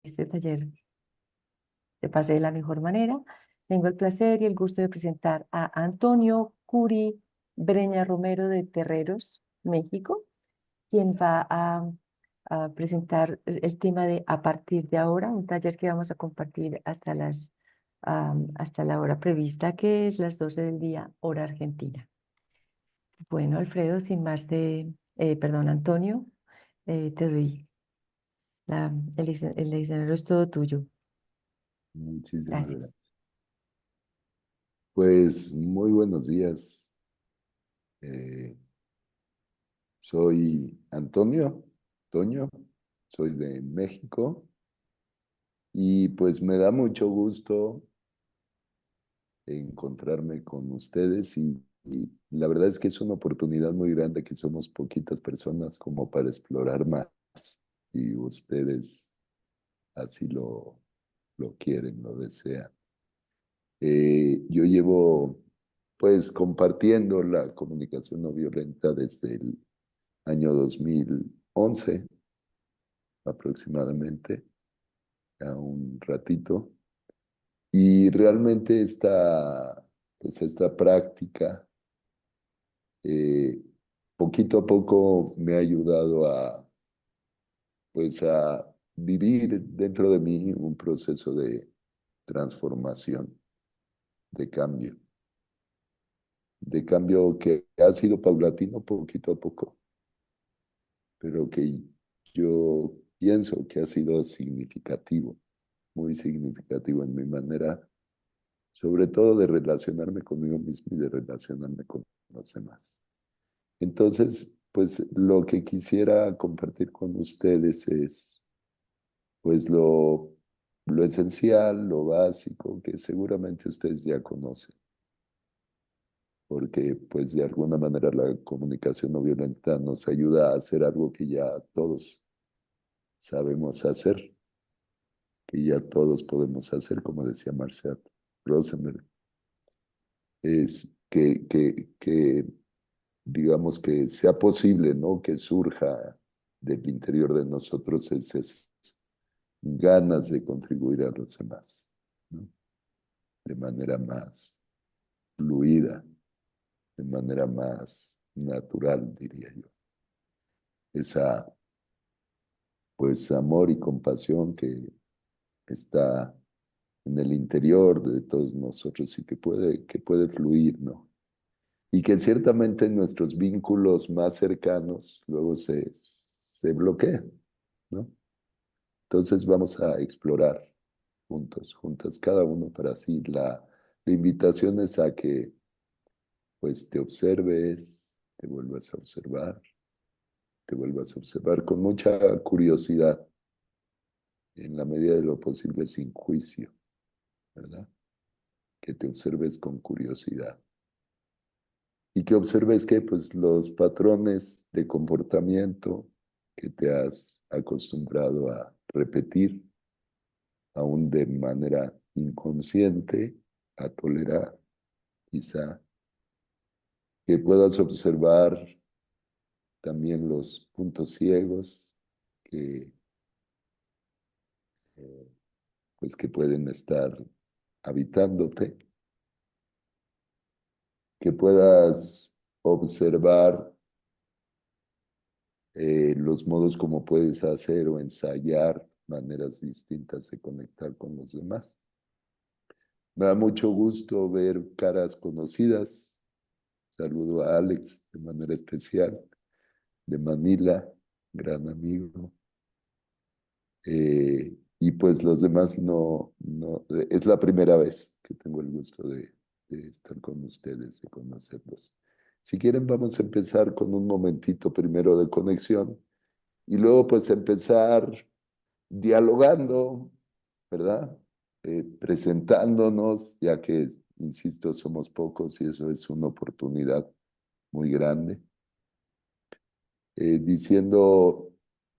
este taller te pase de la mejor manera. Tengo el placer y el gusto de presentar a Antonio Curi Breña Romero de Terreros, México, quien va a presentar el tema de A partir de ahora, un taller que vamos a compartir hasta la hora prevista, que es las 12 del día, hora argentina. Bueno, Alfredo, sin más perdón, Antonio, te doy el escenario es todo tuyo. Muchísimas Gracias. gracias. Pues muy buenos días. Eh, Soy Antonio Toño, soy de México y pues me da mucho gusto encontrarme con ustedes y la verdad es que es una oportunidad muy grande que somos poquitas personas como para explorar más y ustedes así lo quieren, lo desean. Yo llevo pues compartiendo la comunicación no violenta desde el año 2011 aproximadamente, a un ratito, y realmente pues esta práctica eh, poquito a poco me ha ayudado pues a vivir dentro de mí un proceso de transformación, de cambio. De cambio que ha sido paulatino poquito a poco, pero que yo pienso que ha sido significativo, muy significativo en mi manera, sobre todo de relacionarme conmigo mismo y de relacionarme con los demás. Entonces, pues lo que quisiera compartir con ustedes es pues lo esencial, lo básico, que seguramente ustedes ya conocen, porque pues de alguna manera la comunicación no violenta nos ayuda a hacer algo que ya todos sabemos hacer, que ya todos podemos hacer, como decía Marshall Rosenberg, es que digamos que sea posible, ¿no? Que surja del interior de nosotros esas ganas de contribuir a los demás, ¿no? De manera más fluida, de manera más natural, diría yo. Esa pues amor y compasión que está en el interior de todos nosotros y que puede fluir, ¿no? Y que ciertamente nuestros vínculos más cercanos luego se bloquean, ¿no? Entonces vamos a explorar juntos, juntas, cada uno para así. La invitación es a que pues te observes, te vuelvas a observar con mucha curiosidad, en la medida de lo posible sin juicio, ¿verdad? Que te observes con curiosidad y que observes que pues los patrones de comportamiento que te has acostumbrado a repetir, aún de manera inconsciente, a tolerar, quizá, que puedas observar también los puntos ciegos que, eh, pues que pueden estar habitándote, que puedas observar los modos como puedes hacer o ensayar maneras distintas de conectar con los demás. Me da mucho gusto ver caras conocidas. Saludo a Alex de manera especial, de Manila, gran amigo. Y pues los demás es la primera vez que tengo el gusto de estar con ustedes, de conocerlos. Si quieren, vamos a empezar con un momentito primero de conexión y luego pues empezar dialogando, ¿verdad? Presentándonos, ya que, insisto, somos pocos y eso es una oportunidad muy grande. Diciendo,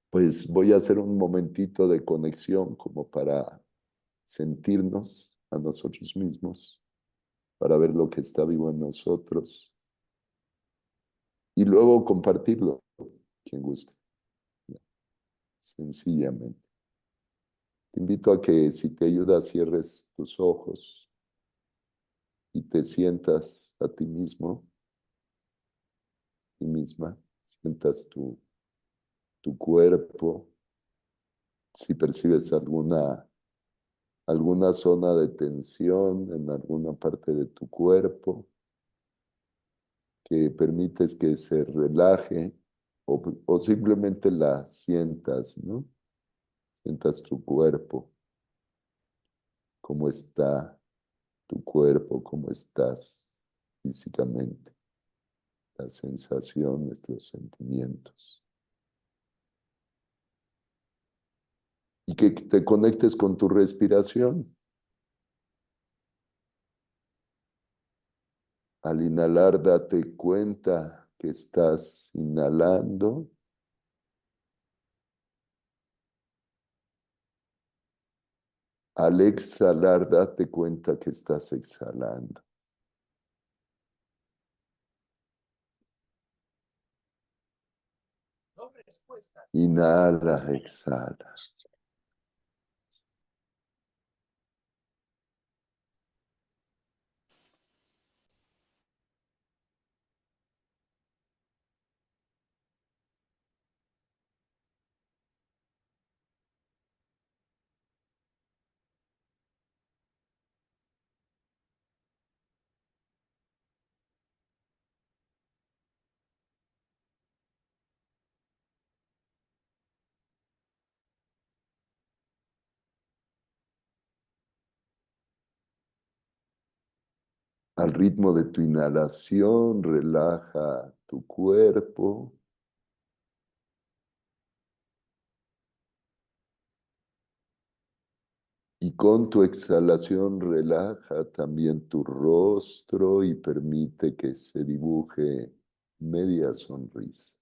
pues voy a hacer un momentito de conexión como para sentirnos a nosotros mismos, para ver lo que está vivo en nosotros y luego compartirlo, quien guste, sencillamente. Te invito a que si te ayuda cierres tus ojos y te sientas a ti misma, sientas tu cuerpo, si percibes alguna zona de tensión en alguna parte de tu cuerpo, que permites que se relaje o simplemente la sientas, ¿no? Sientas tu cuerpo, cómo está tu cuerpo, cómo estás físicamente, las sensaciones, los sentimientos. Y que te conectes con tu respiración. Al inhalar, date cuenta que estás inhalando. Al exhalar, date cuenta que estás exhalando. Inhala, exhala. Al ritmo de tu inhalación, relaja tu cuerpo. Y con tu exhalación relaja también tu rostro y permite que se dibuje media sonrisa.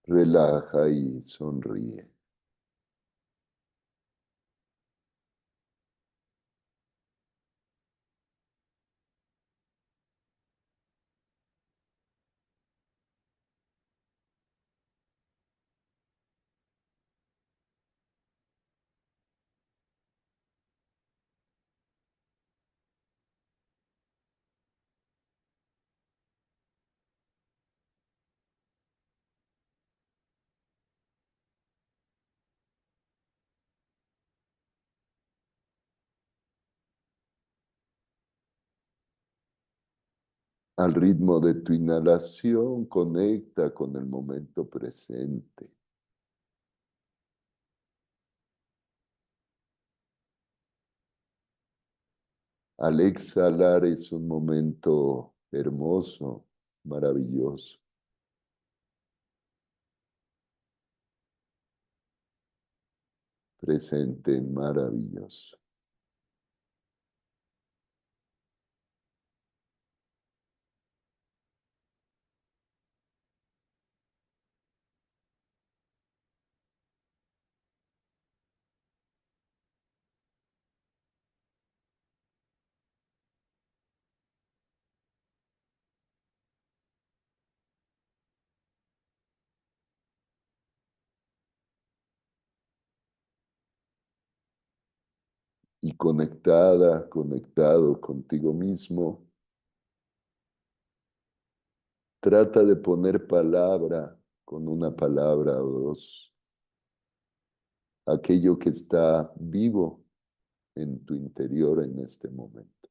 Relaja y sonríe. Al ritmo de tu inhalación, conecta con el momento presente. Al exhalar es un momento hermoso, maravilloso, presente, maravilloso. Y conectada, conectado contigo mismo, trata de poner palabra con una palabra o dos, aquello que está vivo en tu interior en este momento,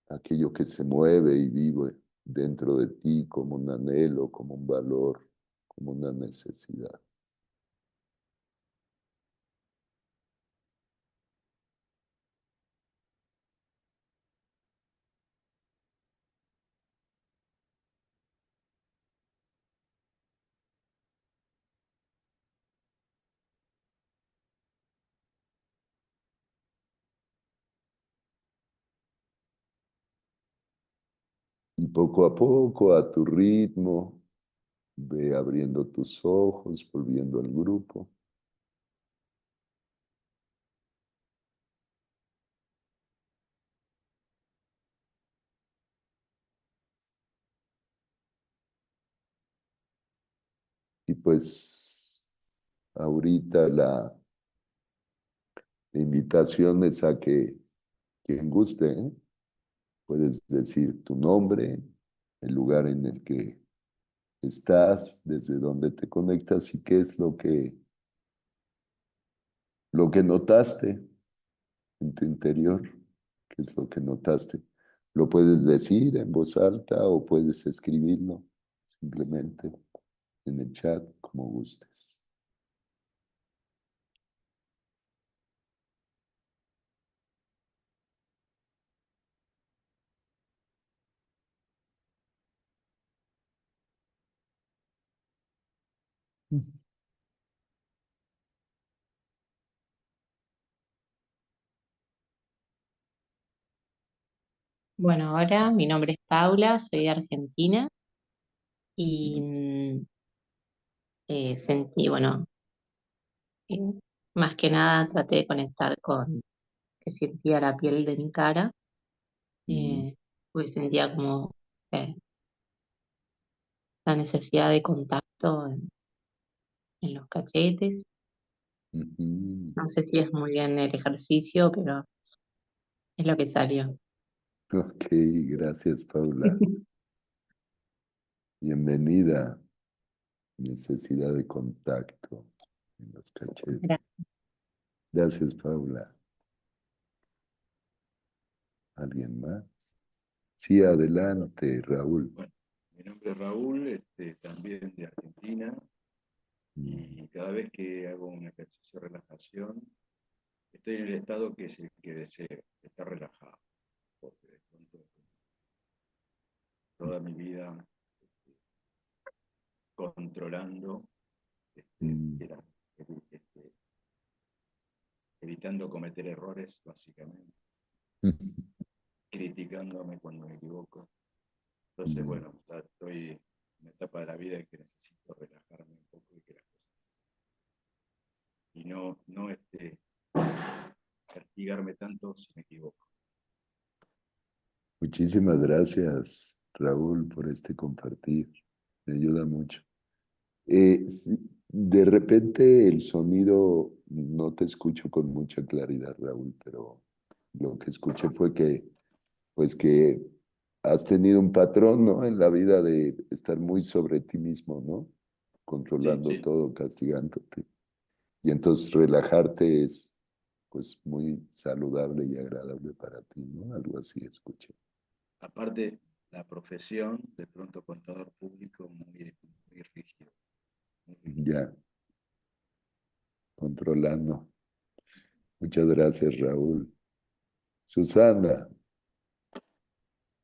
aquello que se mueve y vive dentro de ti como un anhelo, como un valor, como una necesidad. Y poco a poco, a tu ritmo, ve abriendo tus ojos, volviendo al grupo. pues ahorita la invitación es a que quien guste, ¿eh? Puedes decir tu nombre, el lugar en el que estás, desde dónde te conectas y qué es lo que notaste en tu interior, qué es lo que notaste. Lo puedes decir en voz alta o puedes escribirlo simplemente en el chat, como gustes. Bueno, ahora mi nombre es Paula, soy de Argentina y sentí, bueno, eh, más que nada traté de conectar con que sentía la piel de mi cara, Mm, pues sentía como eh, la necesidad de contacto en los cachetes. ujú. No sé si es muy bien el ejercicio, pero es lo que salió. Ok, gracias, Paula. Bienvenida. Necesidad de contacto en los cachetes. Gracias, Paula. ¿Alguien más? Sí, adelante, Raúl. Bueno, mi nombre es Raúl, también de Argentina, Mm, y cada vez que hago un ejercicio de relajación, estoy en el estado que es el que deseo, estar relajado, porque de pronto toda mi vida controlando, mm, era, este, evitando cometer errores, básicamente, criticándome cuando me equivoco. Entonces, mm. bueno, ya estoy en una etapa de la vida en que necesito relajarme un poco y que las cosas, y no castigarme tanto si me equivoco. Muchísimas gracias, Raúl, por este compartir. Me ayuda mucho. Sí, de repente el sonido no te escucho con mucha claridad, Raúl, pero lo que escuché fue pues que has tenido un patrón, ¿no? En la vida de estar muy sobre ti mismo, ¿no? Sí, Controlando sí. todo, castigándote. Y entonces relajarte es pues muy saludable y agradable para ti, ¿no? Algo así escuché. Aparte, la profesión, de pronto contador público, muy rígido. Muy rígido. Ya, controlando. Muchas gracias, Raúl. Susana,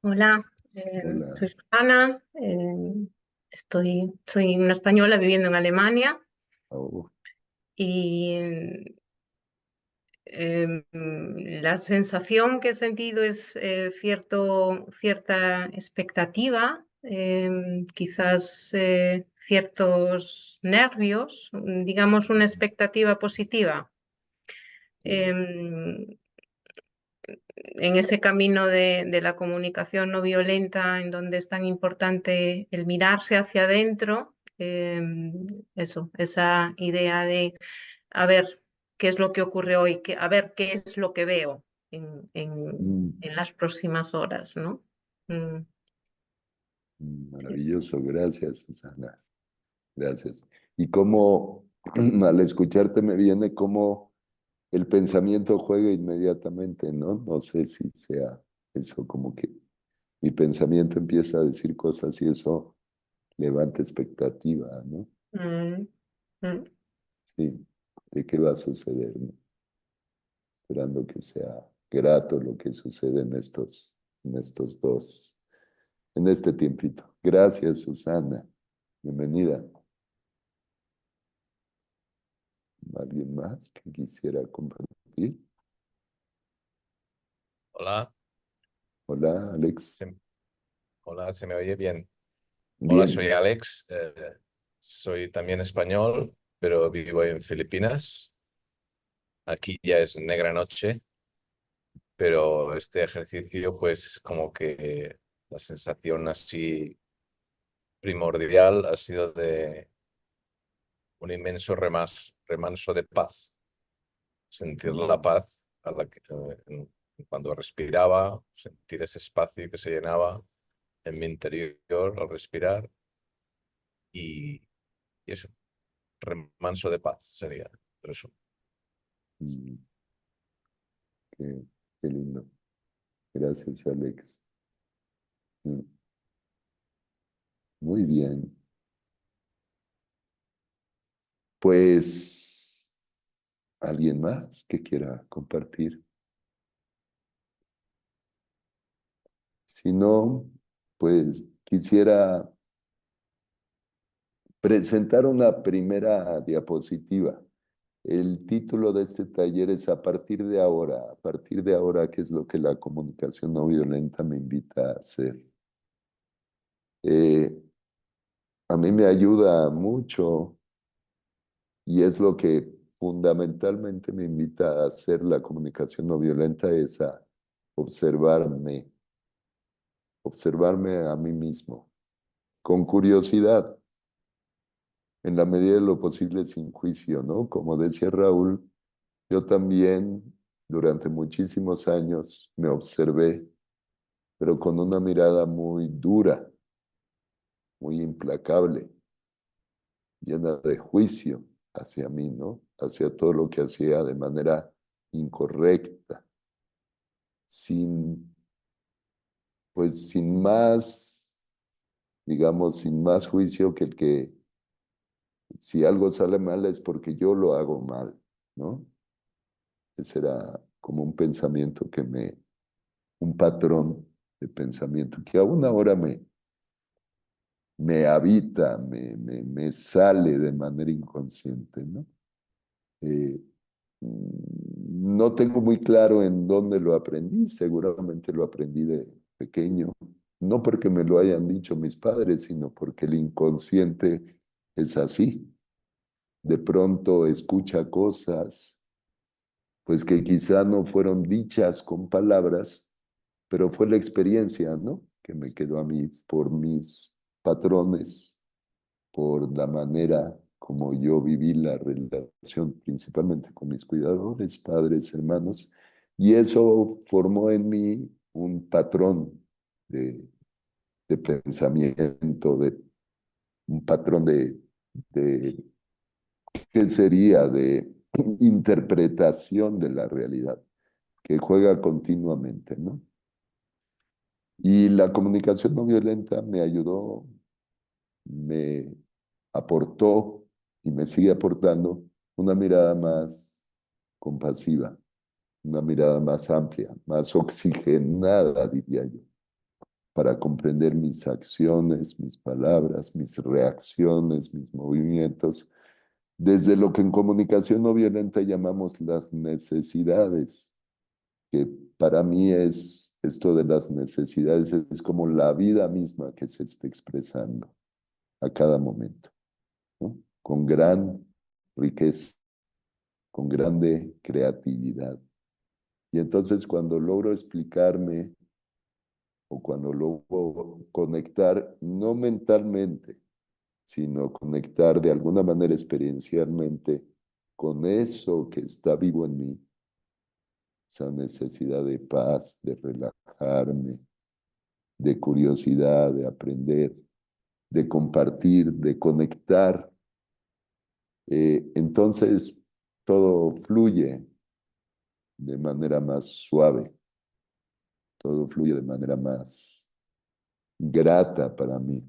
Hola, hola. soy Susana, soy una española viviendo en Alemania Oh, y la sensación que he sentido es cierta expectativa, quizás ciertos nervios, digamos una expectativa positiva. sí. Em, en ese camino de la comunicación no violenta, en donde es tan importante el mirarse hacia adentro, esa idea de a ver qué es lo que ocurre hoy, a ver qué es lo que veo Mm, en las próximas horas, ¿no? Sí. maravilloso, gracias, Susana. Gracias. Y cómo, al escucharte me viene cómo el pensamiento juega inmediatamente, ¿no? No sé si sea eso, como que mi pensamiento empieza a decir cosas y eso levanta expectativa, ¿no? Mm, mm, Sí, de qué va a suceder, ¿no? Esperando que sea grato lo que sucede en estos dos, en este tiempito. Gracias, Susana. Bienvenida. ¿Alguien más que quisiera compartir? Hola, Hola, Alex. se, hola, ¿se me oye bien? Hola, soy Bien. Alex, soy también español, pero vivo en Filipinas. Aquí ya es negra noche, pero este ejercicio, pues como que la sensación así primordial ha sido de un inmenso remanso de paz. Sentir la paz cuando respiraba, sentir ese espacio que se llenaba en mi interior al respirar y, y eso, remanso de paz sería eso. Mm, qué, qué lindo. Gracias, Alex. Mm, muy bien. Pues, ¿alguien más que quiera compartir? Si no, pues quisiera presentar una primera diapositiva. El título de este taller es A partir de ahora, ¿qué es lo que la comunicación no violenta me invita a hacer? A mí me ayuda mucho y es lo que fundamentalmente me invita a hacer la comunicación no violenta, es a observarme, observarme a mí mismo, con curiosidad, en la medida de lo posible sin juicio, ¿no? Como decía Raúl, yo también durante muchísimos años me observé, pero con una mirada muy dura, muy implacable, llena de juicio hacia mí, ¿no? Hacia todo lo que hacía de manera incorrecta, sin, pues sin más, digamos, sin más juicio que el que si algo sale mal es porque yo lo hago mal, ¿no? Ese era como un pensamiento un patrón de pensamiento que aún ahora me habita, me sale de manera inconsciente, ¿no? Eh, no tengo muy claro en dónde lo aprendí, seguramente lo aprendí de pequeño, no porque me lo hayan dicho mis padres, sino porque el inconsciente es así. De pronto escucha cosas, pues que quizá no fueron dichas con palabras, pero fue la experiencia, ¿no? Que me quedó a mí por mis patrones, por la manera como yo viví la relación, principalmente con mis cuidadores, padres, hermanos, y eso formó en mí un patrón de pensamiento, un patrón de ¿qué sería? De interpretación de la realidad, que juega continuamente, ¿no? Y la comunicación no violenta me ayudó, me aportó y me sigue aportando una mirada más compasiva, una mirada más amplia, más oxigenada, diría yo, para comprender mis acciones, mis palabras, mis reacciones, mis movimientos, desde lo que en comunicación no violenta llamamos las necesidades, que para mí es esto de las necesidades, es como la vida misma que se está expresando a cada momento, ¿no? Con gran riqueza, con grande creatividad. Y entonces cuando logro explicarme o cuando logro conectar, no mentalmente, sino conectar de alguna manera experiencialmente con eso que está vivo en mí, esa necesidad de paz, de relajarme, de curiosidad, de aprender, de compartir, de conectar. Entonces todo fluye de manera más suave, todo fluye de manera más grata para mí.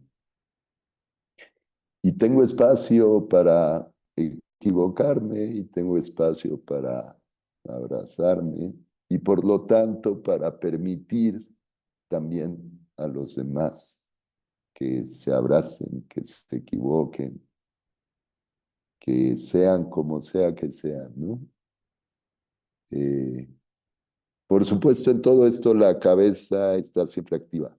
Y tengo espacio para equivocarme y tengo espacio para abrazarme y por lo tanto para permitir también a los demás que se abracen, que se equivoquen, que sean como sea que sean, ¿no? Eh, por supuesto, en todo esto la cabeza está siempre activa,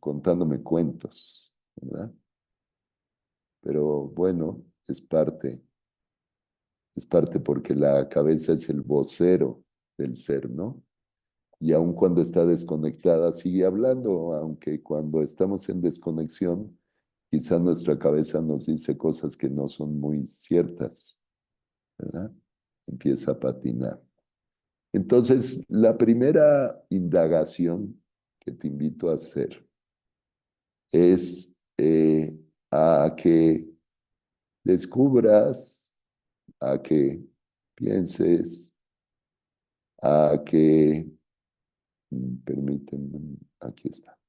contándome cuentos, ¿verdad? Pero bueno, es parte porque la cabeza es el vocero del ser, ¿no? Y aun cuando está desconectada sigue hablando, aunque cuando estamos en desconexión quizá nuestra cabeza nos dice cosas que no son muy ciertas, ¿verdad? Empieza a patinar. Entonces, la primera indagación que te invito a hacer es a que descubras, a que pienses, a que, permíteme, aquí está,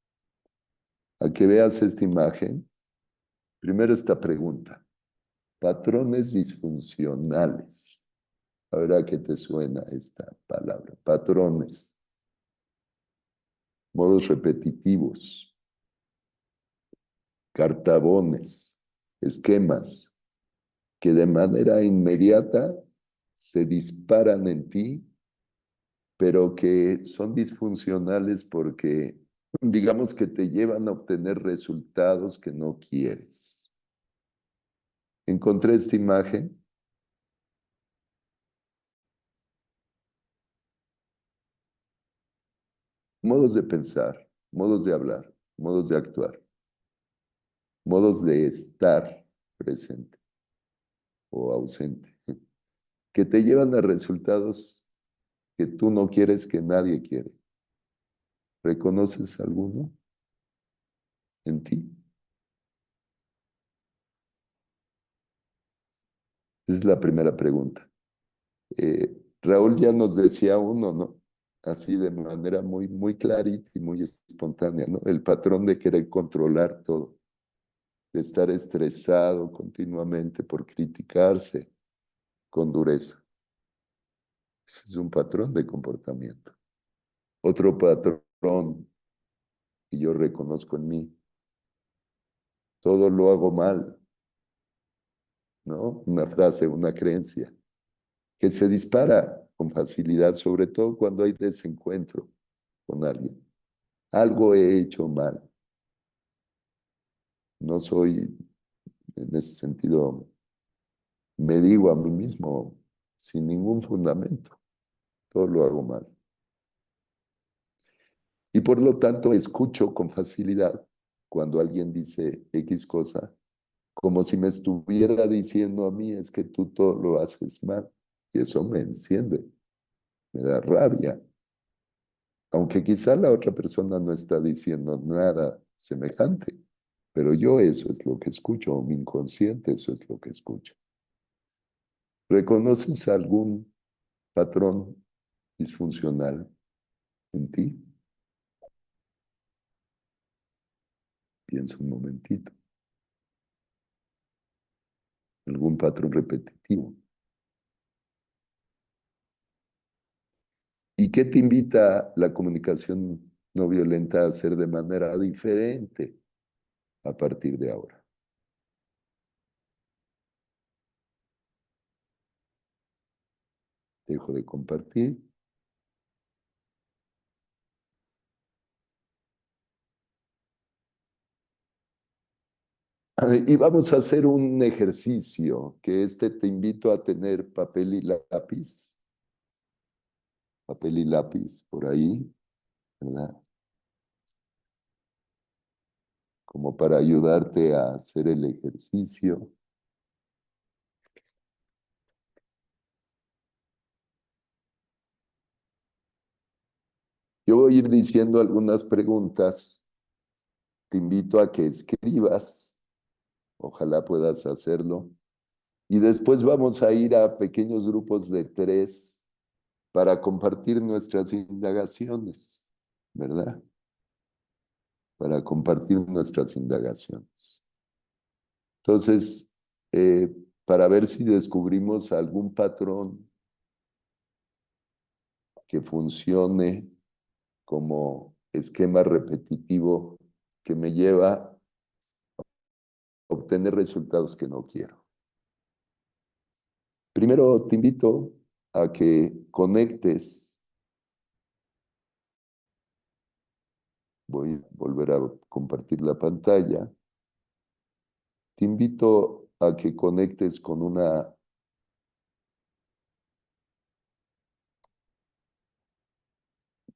a que veas esta imagen. Primero esta pregunta, patrones disfuncionales. A ver a qué te suena esta palabra, patrones, modos repetitivos, cartabones, esquemas que de manera inmediata se disparan en ti, pero que son disfuncionales porque, digamos que te llevan a obtener resultados que no quieres. Encontré esta imagen. Modos de pensar, modos de hablar, modos de actuar, modos de estar presente o ausente, que te llevan a resultados que tú no quieres, que nadie quiere. ¿Reconoces alguno en ti? Esa es la primera pregunta. Raúl ya nos decía uno, ¿no? Así de manera muy, muy clarita y muy espontánea, ¿no? El patrón de querer controlar todo, de estar estresado continuamente por criticarse con dureza. Ese es un patrón de comportamiento. Otro patrón que yo reconozco en mí, todo lo hago mal, ¿no? Una frase, una creencia, que se dispara con facilidad, sobre todo cuando hay desencuentro con alguien. Algo he hecho mal. No soy, en ese sentido, me digo a mí mismo sin ningún fundamento, todo lo hago mal. Y por lo tanto escucho con facilidad cuando alguien dice X cosa, como si me estuviera diciendo a mí, es que tú todo lo haces mal. Y eso me enciende, me da rabia. Aunque quizá la otra persona no está diciendo nada semejante, pero yo eso es lo que escucho, o mi inconsciente eso es lo que escucho. ¿Reconoces algún patrón disfuncional en ti? Piensa un momentito. ¿Algún patrón repetitivo? ¿Y qué te invita la comunicación no violenta a hacer de manera diferente a partir de ahora? Dejo de compartir. Y vamos a hacer un ejercicio que te invito a tener papel y lápiz. Papel y lápiz por ahí, ¿verdad? Como para ayudarte a hacer el ejercicio. Yo voy a ir diciendo algunas preguntas. Te invito a que escribas. Ojalá puedas hacerlo. Y después vamos a ir a pequeños grupos de 3 para compartir nuestras indagaciones, ¿verdad? Para compartir nuestras indagaciones. Entonces, para ver si descubrimos algún patrón que funcione como esquema repetitivo que me lleva a obtener resultados que no quiero. Primero te invito a que conectes. Voy a volver a compartir la pantalla. Te invito a que conectes con una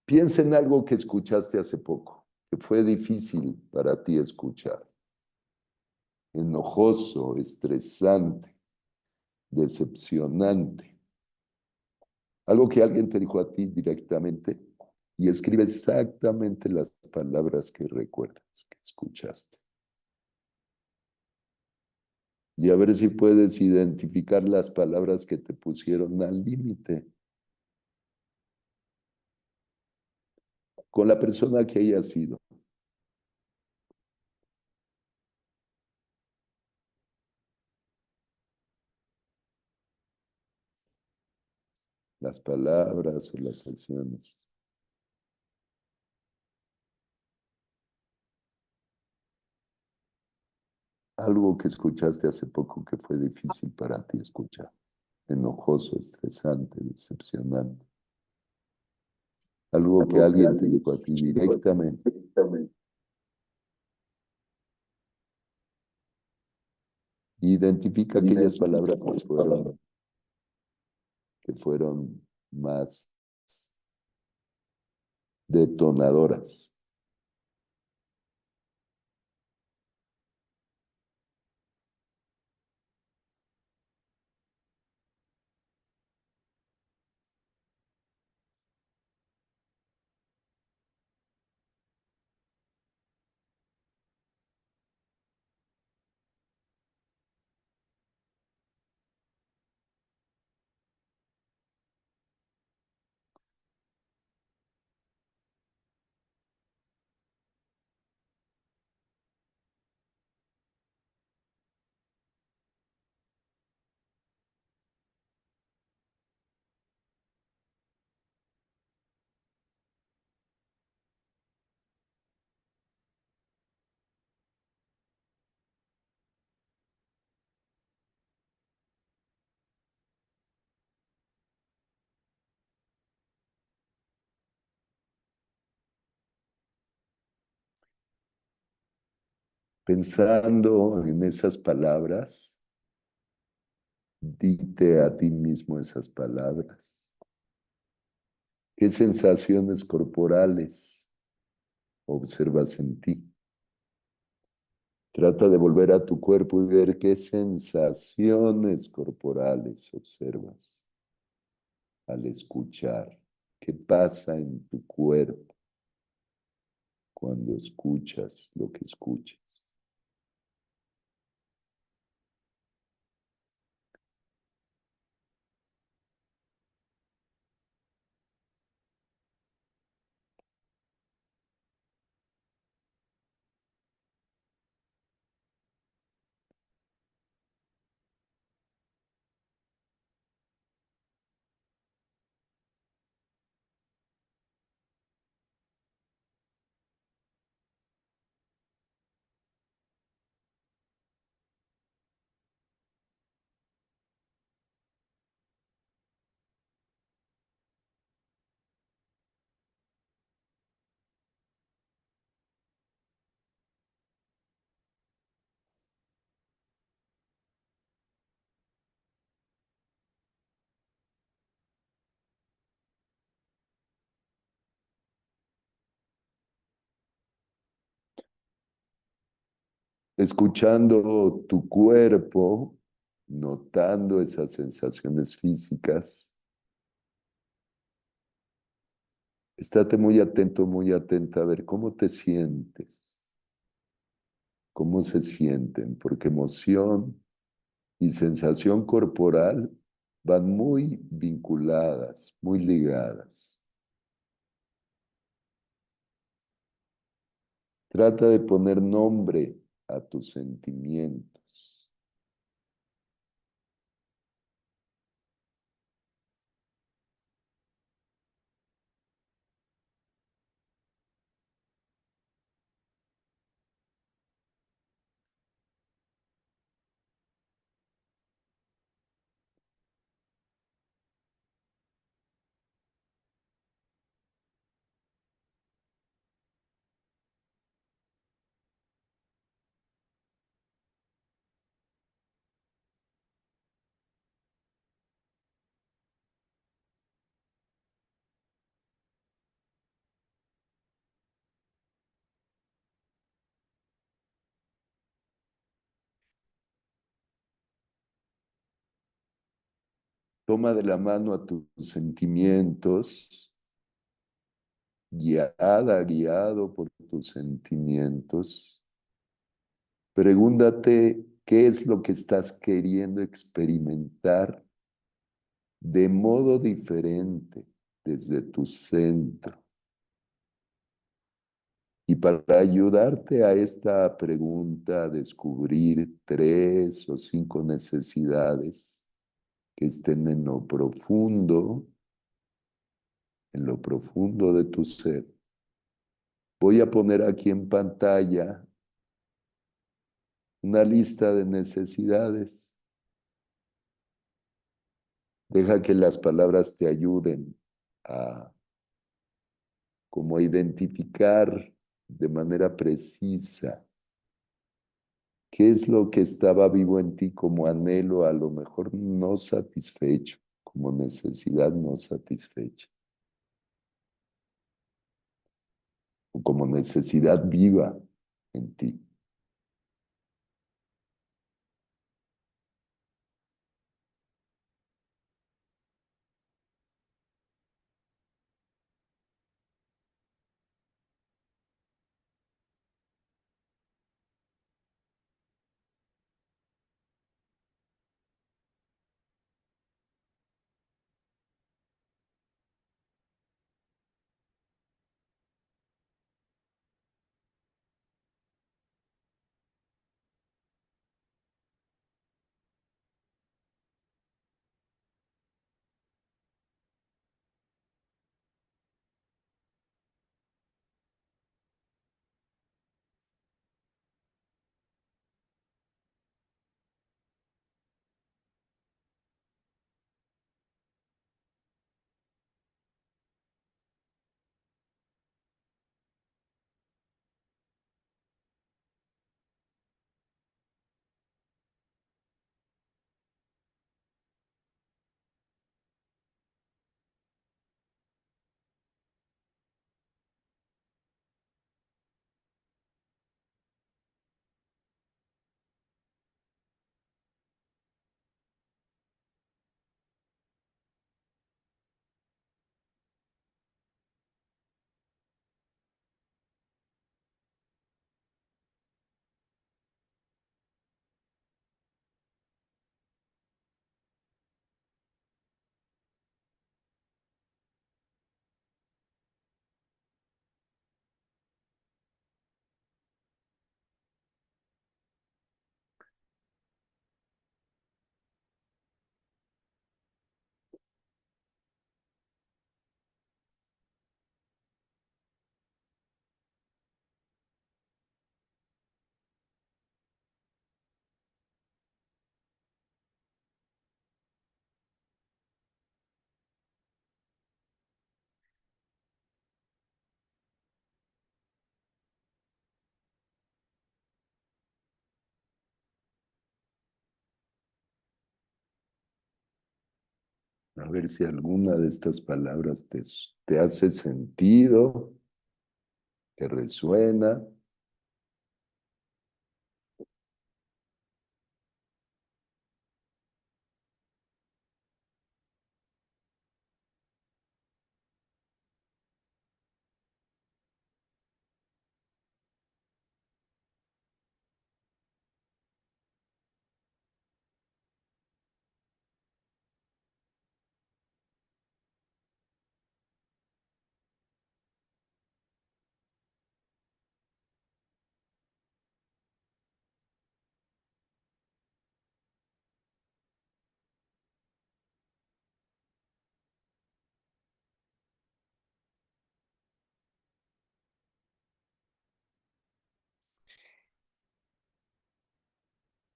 piensa en algo que escuchaste hace poco, que fue difícil para ti escuchar. enojoso, estresante, decepcionante. Algo que alguien te dijo a ti directamente y escribe exactamente las palabras que recuerdas, que escuchaste. Y a ver si puedes identificar las palabras que te pusieron al límite. Con la persona que haya sido. Las palabras o las acciones. Algo que escuchaste hace poco que fue difícil para ti escuchar. Enojoso, estresante, decepcionante. Algo que alguien te dijo a ti directamente. Identifica aquellas palabras que fueron más detonadoras. Pensando en esas palabras, dite a ti mismo esas palabras. ¿Qué sensaciones corporales observas en ti? Trata de volver a tu cuerpo y ver qué sensaciones corporales observas al escuchar. ¿Qué pasa en tu cuerpo cuando escuchas lo que escuchas? Escuchando tu cuerpo, notando esas sensaciones físicas, estate muy atento, muy atenta a ver cómo te sientes, cómo se sienten, porque emoción y sensación corporal van muy vinculadas, muy ligadas. Trata de poner nombre a tus sentimientos. Toma de la mano a tus sentimientos, guiado por tus sentimientos. Pregúntate qué es lo que estás queriendo experimentar de modo diferente desde tu centro. Y para ayudarte a esta pregunta, a descubrir 3 o 5 necesidades que estén en lo profundo de tu ser, voy a poner aquí en pantalla una lista de necesidades. Deja que las palabras te ayuden a como identificar de manera precisa qué es lo que estaba vivo en ti como anhelo, a lo mejor no satisfecho, como necesidad no satisfecha, o como necesidad viva en ti. A ver si alguna de estas palabras te hace sentido, te resuena.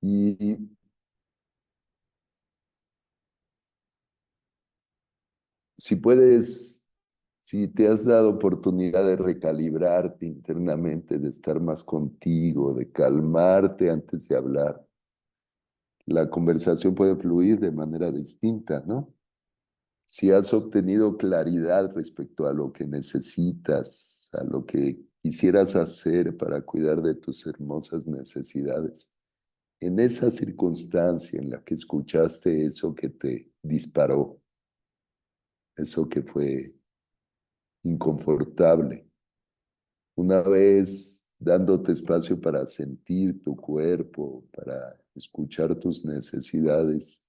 Y si puedes, si te has dado oportunidad de recalibrarte internamente, de estar más contigo, de calmarte antes de hablar, la conversación puede fluir de manera distinta, ¿no? Si has obtenido claridad respecto a lo que necesitas, a lo que quisieras hacer para cuidar de tus hermosas necesidades, en esa circunstancia en la que escuchaste eso que te disparó, eso que fue inconfortable. Una vez dándote espacio para sentir tu cuerpo, para escuchar tus necesidades,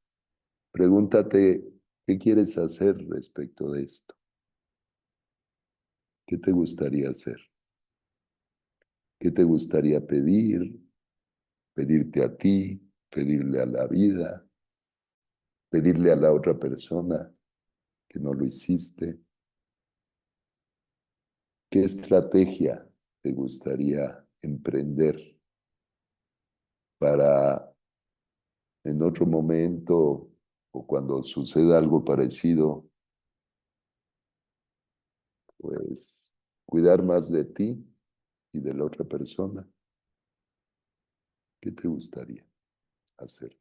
pregúntate qué quieres hacer respecto de esto. ¿Qué te gustaría hacer? ¿Qué te gustaría pedir? Pedirte a ti, pedirle a la vida, pedirle a la otra persona que no lo hiciste. ¿Qué estrategia te gustaría emprender para en otro momento o cuando suceda algo parecido, pues cuidar más de ti y de la otra persona? ¿Qué te gustaría hacer?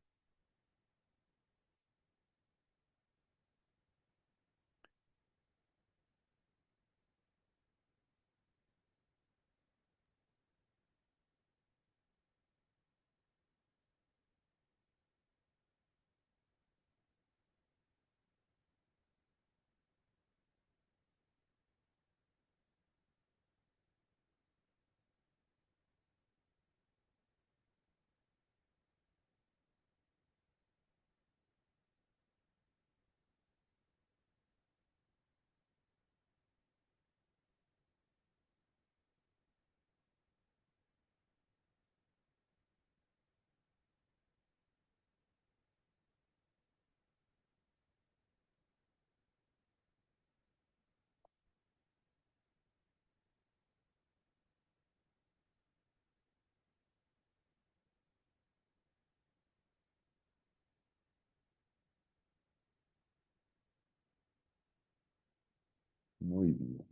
Muy bien.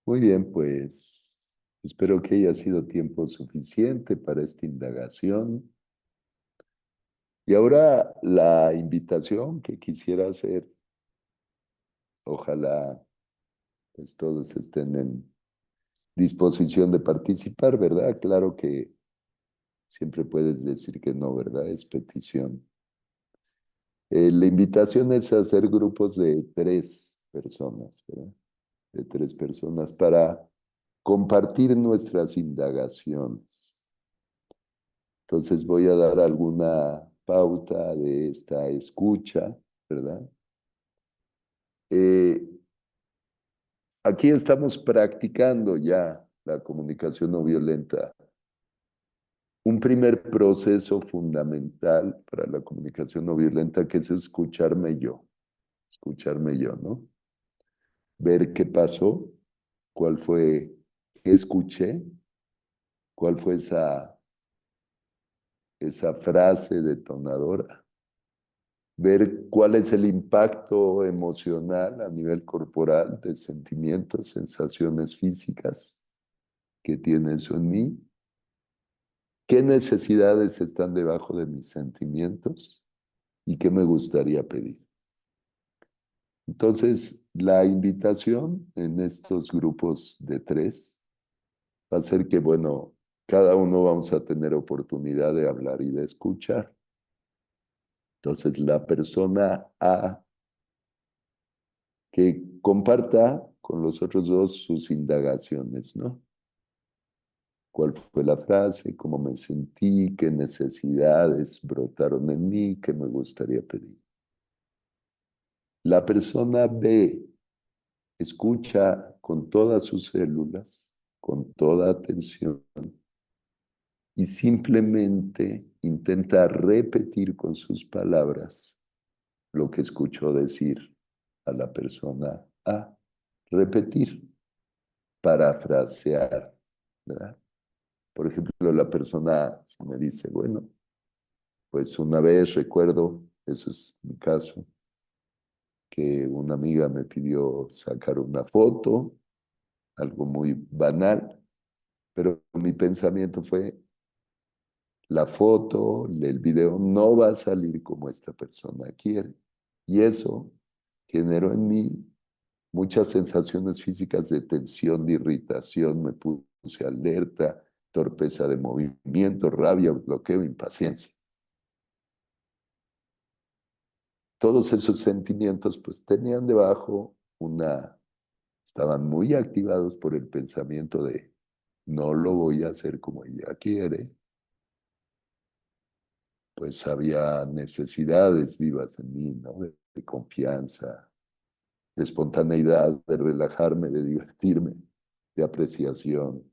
Muy bien, pues espero que haya sido tiempo suficiente para esta indagación. Y ahora la invitación que quisiera hacer, ojalá pues todos estén en disposición de participar, ¿verdad? Claro que siempre puedes decir que no, ¿verdad? Es petición. La invitación es a hacer grupos de 3 personas, ¿verdad? De 3 personas para compartir nuestras indagaciones. Entonces voy a dar alguna pauta de esta escucha, ¿verdad? Aquí estamos practicando ya la comunicación no violenta. Un primer proceso fundamental para la comunicación no violenta que es escucharme yo, ¿no? Ver qué pasó, cuál fue, qué escuché, cuál fue esa frase detonadora, ver cuál es el impacto emocional a nivel corporal de sentimientos, sensaciones físicas que tiene eso en mí, qué necesidades están debajo de mis sentimientos y qué me gustaría pedir. Entonces, la invitación en estos grupos de 3 va a ser que, bueno, cada uno vamos a tener oportunidad de hablar y de escuchar. Entonces, la persona A que comparta con los otros 2 sus indagaciones, ¿no? ¿Cuál fue la frase? ¿Cómo me sentí? ¿Qué necesidades brotaron en mí? ¿Qué me gustaría pedir? La persona B escucha con todas sus células, con toda atención, y simplemente intenta repetir con sus palabras lo que escuchó decir a la persona A. Repetir, parafrasear, ¿verdad? Por ejemplo, la persona A me dice, bueno, pues una vez recuerdo, eso es mi caso, que una amiga me pidió sacar una foto, algo muy banal, pero mi pensamiento fue, la foto, el video no va a salir como esta persona quiere. Y eso generó en mí muchas sensaciones físicas de tensión, de irritación, me puse alerta, torpeza de movimiento, rabia, bloqueo, impaciencia. Todos esos sentimientos pues tenían debajo estaban muy activados por el pensamiento de no lo voy a hacer como ella quiere. Pues había necesidades vivas en mí, ¿no? De confianza, de espontaneidad, de relajarme, de divertirme, de apreciación.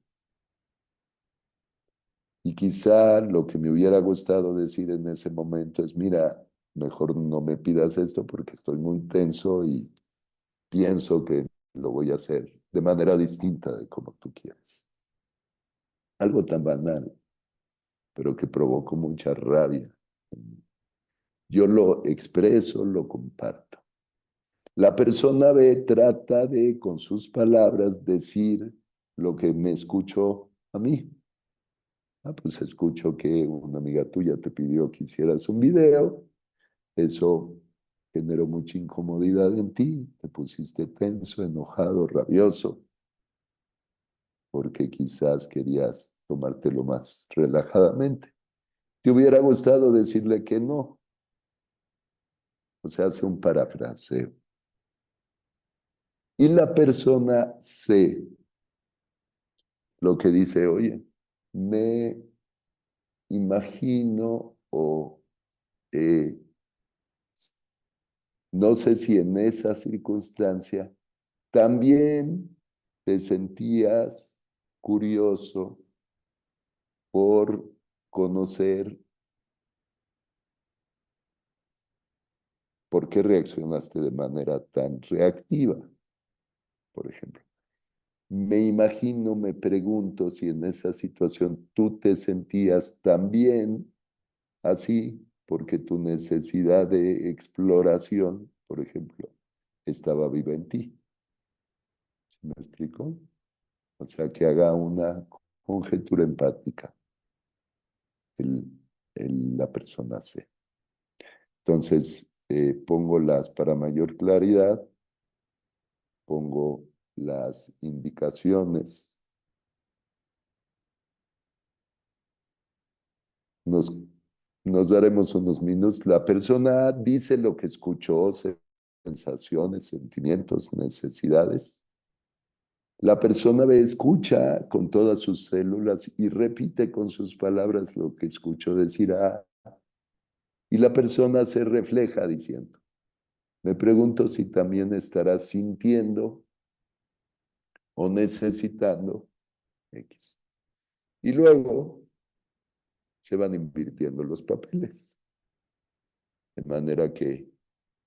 Y quizá lo que me hubiera gustado decir en ese momento es, mira, mejor no me pidas esto porque estoy muy tenso y pienso que lo voy a hacer de manera distinta de como tú quieres. Algo tan banal, pero que provocó mucha rabia. Yo lo expreso, lo comparto. La persona B trata de, con sus palabras, decir lo que me escuchó a mí. Pues escucho que una amiga tuya te pidió que hicieras un video. Eso generó mucha incomodidad en ti. Te pusiste tenso, enojado, rabioso, porque quizás querías tomártelo más relajadamente. Te hubiera gustado decirle que no. O sea, hace un parafraseo. Y la persona C lo que dice, oye, me imagino o no sé si en esa circunstancia también te sentías curioso por conocer por qué reaccionaste de manera tan reactiva, por ejemplo. Me imagino, me pregunto si en esa situación tú te sentías también así, porque tu necesidad de exploración, por ejemplo, estaba viva en ti. ¿Me explico? O sea, que haga una conjetura empática el, la persona C. Entonces, pongo para mayor claridad, pongo las indicaciones. Nos daremos unos minutos. La persona dice lo que escuchó, sensaciones, sentimientos, necesidades. La persona B escucha con todas sus células y repite con sus palabras lo que escuchó decir A. Y la persona se refleja diciendo, me pregunto si también estará sintiendo o necesitando X. Y luego se van invirtiendo los papeles. De manera que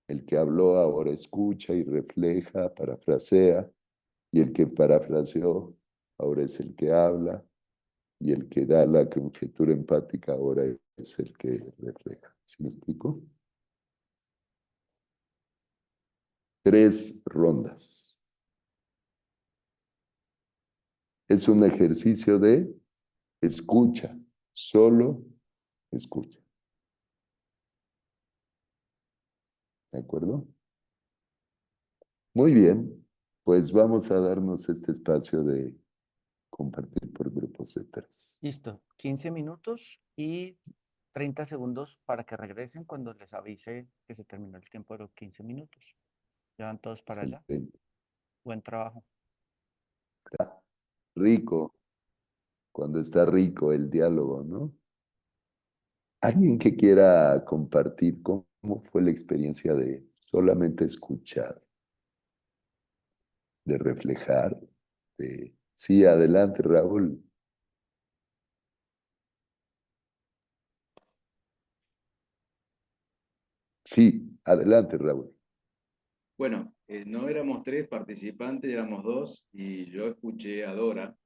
el que habló ahora escucha y refleja, parafrasea, y el que parafraseó ahora es el que habla, y el que da la conjetura empática ahora es el que refleja. ¿Sí me explico? 3 rondas. Es un ejercicio de escucha, solo escucha. ¿De acuerdo? Muy bien, pues vamos a darnos este espacio de compartir por grupos de 3. Listo, 15 minutos y 30 segundos para que regresen cuando les avise que se terminó el tiempo de los 15 minutos. ¿Ya van todos para allá? Buen trabajo. Rico, cuando está rico el diálogo, ¿no? ¿Alguien que quiera compartir cómo fue la experiencia de solamente escuchar, de reflejar? Sí, adelante, Raúl. Sí, adelante, Raúl. Bueno, no éramos 3 participantes, éramos 2 y yo escuché a Dora.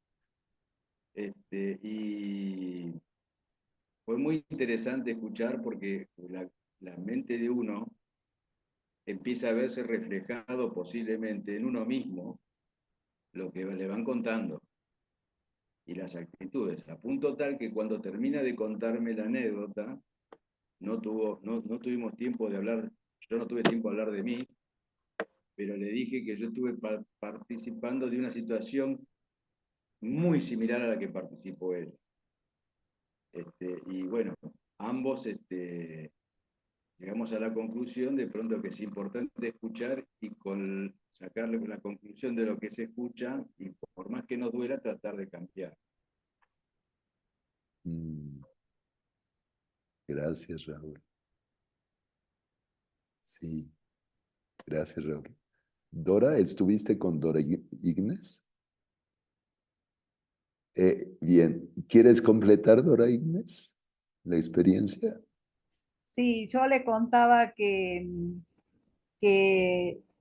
Y fue muy interesante escuchar porque la mente de uno empieza a verse reflejado posiblemente en uno mismo lo que le van contando y las actitudes, a punto tal que cuando termina de contarme la anécdota, no tuvimos tiempo de hablar, yo no tuve tiempo de hablar de mí, pero le dije que yo estuve participando de una situación muy similar a la que participó él. Y bueno, ambos llegamos a la conclusión de pronto que es importante escuchar y sacarle la conclusión de lo que se escucha y por más que nos duela, tratar de cambiar. Gracias, Raúl. Sí, gracias, Raúl. Dora, ¿estuviste con Dora Ignes? Bien, ¿quieres completar, Dora Ignes, la experiencia? Sí, yo le contaba que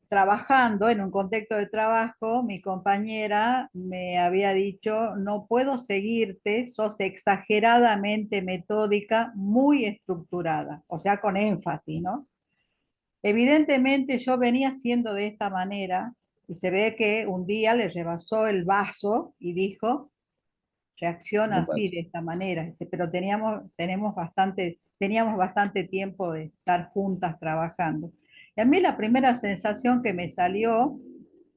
trabajando en un contexto de trabajo, mi compañera me había dicho, no puedo seguirte, sos exageradamente metódica, muy estructurada, o sea, con énfasis, ¿no? Evidentemente yo venía siendo de esta manera y se ve que un día le rebasó el vaso y dijo, reacciona No así, de más. esta manera, pero teníamos bastante tiempo de estar juntas trabajando. Y a mí la primera sensación que me salió,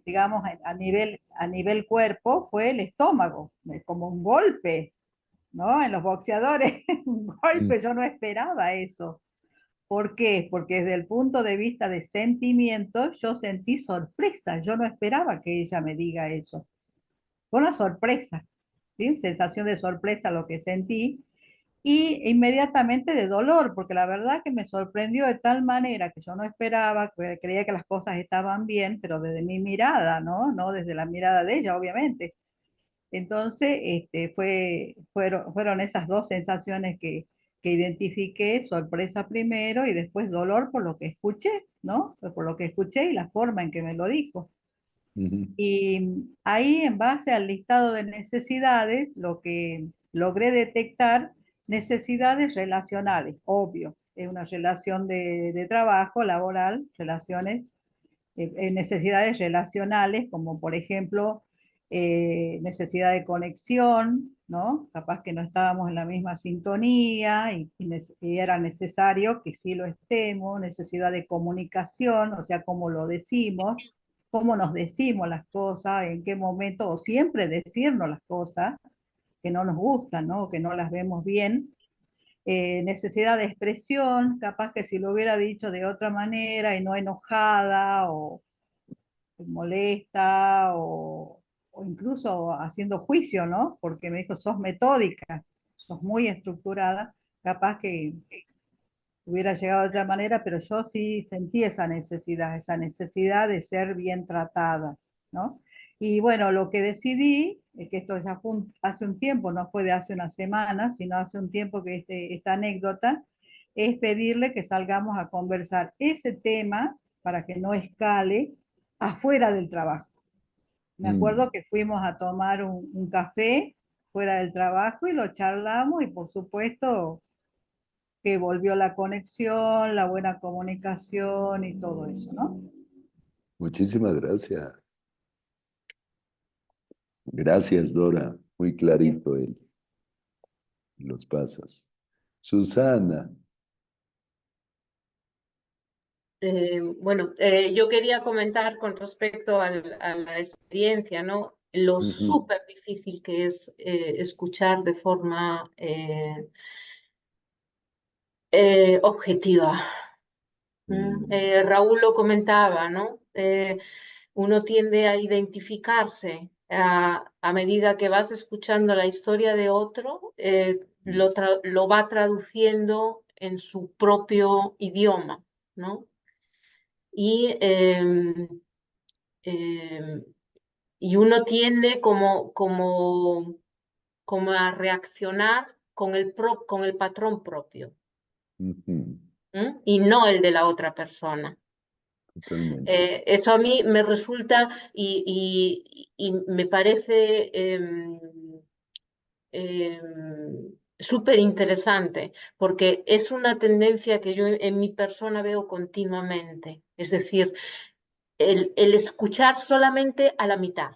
digamos, a nivel cuerpo, fue el estómago, como un golpe, ¿no? En los boxeadores, un golpe, yo no esperaba eso. ¿Por qué? Porque desde el punto de vista de sentimientos, yo sentí sorpresa, yo no esperaba que ella me diga eso. Fue una sorpresa, ¿sí? Sensación de sorpresa lo que sentí y inmediatamente de dolor, porque la verdad que me sorprendió de tal manera que yo no esperaba, creía que las cosas estaban bien, pero desde mi mirada, ¿no? No desde la mirada de ella, obviamente. Entonces, fueron esas dos sensaciones que identifiqué, sorpresa primero y después dolor por lo que escuché, ¿no? Por lo que escuché y la forma en que me lo dijo. Y ahí, en base al listado de necesidades, lo que logré detectar, necesidades relacionales, obvio, es una relación de trabajo, laboral, relaciones, necesidades relacionales, como por ejemplo, necesidad de conexión, ¿no? Capaz que no estábamos en la misma sintonía y era necesario que sí lo estemos, necesidad de comunicación, o sea, cómo lo decimos, cómo nos decimos las cosas, en qué momento, o siempre decirnos las cosas que no nos gustan, ¿no? Que no las vemos bien. Necesidad de expresión, capaz que si lo hubiera dicho de otra manera y no enojada o molesta o incluso haciendo juicio, ¿no? Porque me dijo, sos metódica, sos muy estructurada, capaz que hubiera llegado de otra manera, pero yo sí sentí esa necesidad de ser bien tratada, ¿no? Y bueno, lo que decidí, que esto ya fue hace un tiempo, no fue de hace una semana, sino hace un tiempo que esta anécdota, es pedirle que salgamos a conversar ese tema para que no escale afuera del trabajo. Me acuerdo que fuimos a tomar un café fuera del trabajo y lo charlamos y por supuesto que volvió la conexión, la buena comunicación y todo eso, ¿no? Muchísimas gracias. Gracias, Dora. Muy Bien. clarito los pasos. Susana. Bueno, yo quería comentar con respecto a la experiencia, ¿no? Lo súper difícil que es escuchar de forma objetiva. Raúl lo comentaba, ¿no? Uno tiende a identificarse a medida que vas escuchando la historia de otro, lo va traduciendo en su propio idioma, ¿no? Y, y uno tiende como a reaccionar con el patrón propio, y no el de la otra persona. Totalmente. Eso a mí me resulta y me parece súper interesante, porque es una tendencia que yo en mi persona veo continuamente. Es decir, el escuchar solamente a la mitad.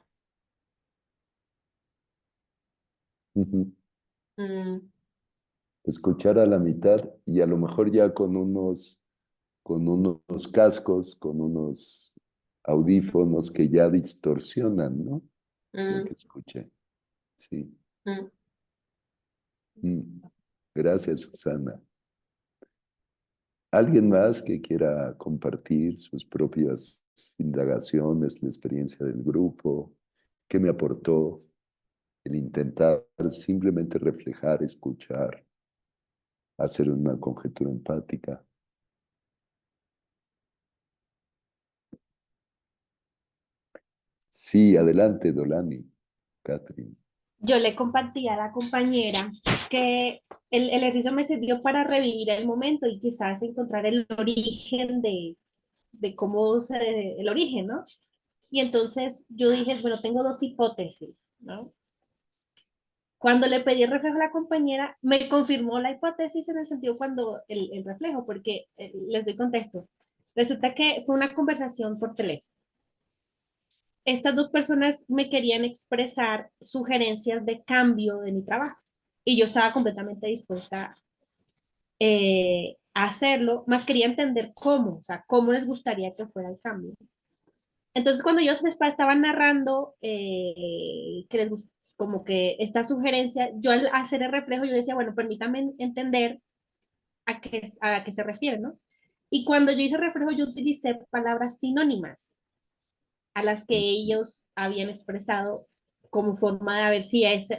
Mm, Escuchar a la mitad y a lo mejor ya con unos cascos, con unos audífonos que ya distorsionan, ¿no? Lo Mm, que escuché. Sí. mm. Mm. Gracias, Susana. ¿Alguien más que quiera compartir sus propias indagaciones, la experiencia del grupo? ¿Qué me aportó el intentar simplemente reflejar, escuchar, hacer una conjetura empática? Sí, adelante, Dolani, Catherine. Yo le compartí a la compañera que el ejercicio me sirvió para revivir el momento y quizás encontrar el origen de cómo se, el origen, ¿no? Y entonces yo dije, bueno, tengo dos hipótesis, ¿no? Cuando le pedí el reflejo a la compañera, me confirmó la hipótesis en el sentido cuando el reflejo, porque les doy contexto. Resulta que fue una conversación por teléfono. Estas dos personas me querían expresar sugerencias de cambio de mi trabajo y yo estaba completamente dispuesta a hacerlo, más quería entender cómo, o sea, cómo les gustaría que fuera el cambio. Entonces, cuando ellos estaban narrando que les gustó, como que esta sugerencia, yo al hacer el reflejo, yo decía, bueno, permítame entender a qué se refiere, ¿no? Y cuando yo hice el reflejo, yo utilicé palabras sinónimas a las que ellos habían expresado como forma de ver si eso